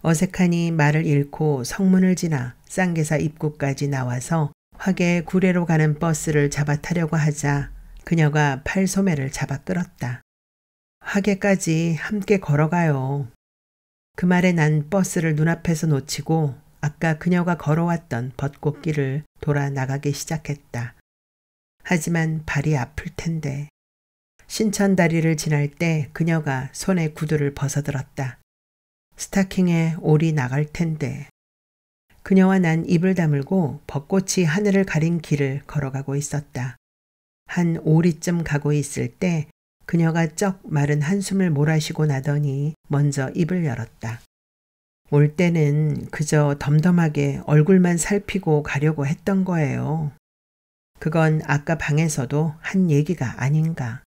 어색하니 말을 잃고 성문을 지나 쌍계사 입구까지 나와서 화계 구례로 가는 버스를 잡아 타려고 하자 그녀가 팔소매를 잡아 끌었다. 화계까지 함께 걸어가요. 그 말에 난 버스를 눈앞에서 놓치고 아까 그녀가 걸어왔던 벚꽃길을 돌아 나가기 시작했다. 하지만 발이 아플 텐데. 신천다리를 지날 때 그녀가 손에 구두를 벗어들었다. 스타킹에 올이 나갈 텐데. 그녀와 난 입을 다물고 벚꽃이 하늘을 가린 길을 걸어가고 있었다. 한 오리쯤 가고 있을 때 그녀가 쩍 마른 한숨을 몰아쉬고 나더니 먼저 입을 열었다. 올 때는 그저 덤덤하게 얼굴만 살피고 가려고 했던 거예요. 그건 아까 방에서도 한 얘기가 아닌가.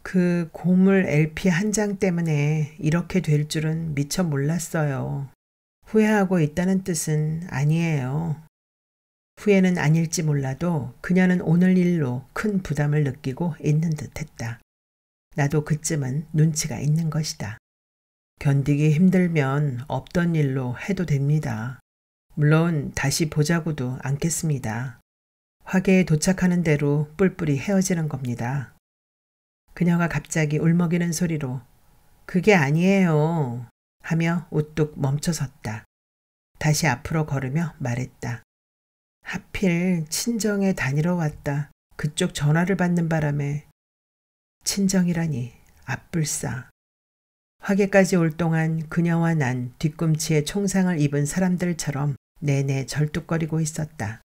그 고물 LP 한 장 때문에 이렇게 될 줄은 미처 몰랐어요. 후회하고 있다는 뜻은 아니에요. 후회는 아닐지 몰라도 그녀는 오늘 일로 큰 부담을 느끼고 있는 듯했다. 나도 그쯤은 눈치가 있는 것이다. 견디기 힘들면 없던 일로 해도 됩니다. 물론 다시 보자고도 않겠습니다. 화계에 도착하는 대로 뿔뿔이 헤어지는 겁니다. 그녀가 갑자기 울먹이는 소리로 그게 아니에요 하며 우뚝 멈춰섰다. 다시 앞으로 걸으며 말했다. 하필 친정에 다니러 왔다. 그쪽 전화를 받는 바람에. 친정이라니 앞불싸. 화계까지 올 동안 그녀와 난 뒤꿈치에 총상을 입은 사람들처럼 내내 절뚝거리고 있었다.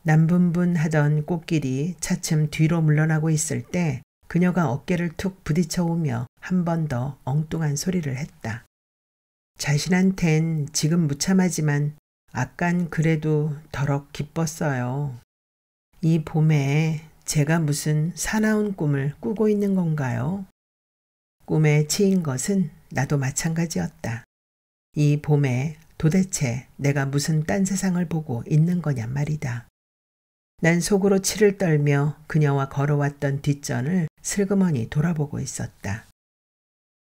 남분분하던 꽃길이 차츰 뒤로 물러나고 있을 때 그녀가 어깨를 툭 부딪혀 오며 한 번 더 엉뚱한 소리를 했다. 자신한텐 지금 무참하지만 아깐 그래도 더럭 기뻤어요. 이 봄에 제가 무슨 사나운 꿈을 꾸고 있는 건가요? 꿈에 치인 것은 나도 마찬가지였다. 이 봄에 도대체 내가 무슨 딴 세상을 보고 있는 거냔 말이다. 난 속으로 치를 떨며 그녀와 걸어왔던 뒷전을 슬그머니 돌아보고 있었다.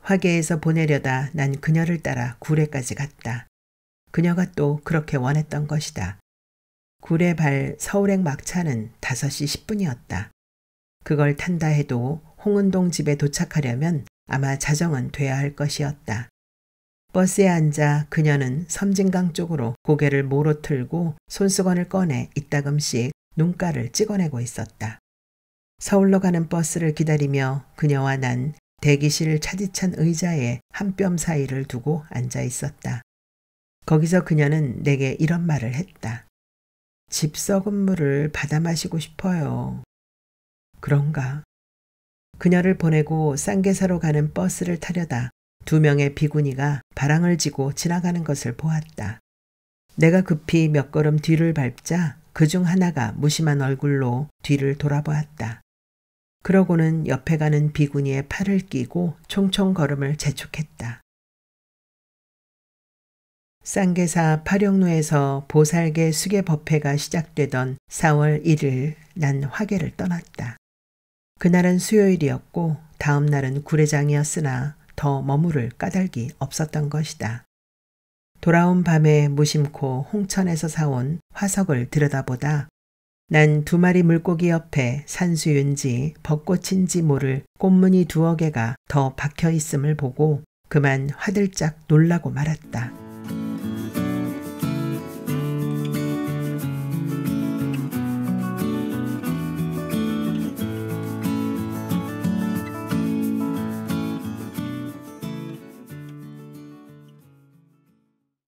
화계에서 보내려다 난 그녀를 따라 구례까지 갔다. 그녀가 또 그렇게 원했던 것이다. 구례발 서울행 막차는 5시 10분이었다. 그걸 탄다 해도 홍은동 집에 도착하려면 아마 자정은 돼야 할 것이었다. 버스에 앉아 그녀는 섬진강 쪽으로 고개를 모로 틀고 손수건을 꺼내 이따금씩 눈가를 찍어내고 있었다. 서울로 가는 버스를 기다리며 그녀와 난 대기실 차디찬 의자에 한 뼘 사이를 두고 앉아 있었다. 거기서 그녀는 내게 이런 말을 했다. 집 썩은 물을 받아 마시고 싶어요. 그런가? 그녀를 보내고 쌍계사로 가는 버스를 타려다 2명의 비구니가 바랑을 지고 지나가는 것을 보았다. 내가 급히 몇 걸음 뒤를 밟자 그중 하나가 무심한 얼굴로 뒤를 돌아보았다. 그러고는 옆에 가는 비구니의 팔을 끼고 총총 걸음을 재촉했다. 쌍계사 파령로에서 보살개 수계 법회가 시작되던 4월 1일 난 화계를 떠났다. 그날은 수요일이었고 다음 날은 구례장이었으나 더 머무를 까닭이 없었던 것이다. 돌아온 밤에 무심코 홍천에서 사온 화석을 들여다보다 난 2마리 물고기 옆에 산수유인지 벚꽃인지 모를 꽃무늬 2어 개가 더 박혀 있음을 보고 그만 화들짝 놀라고 말았다.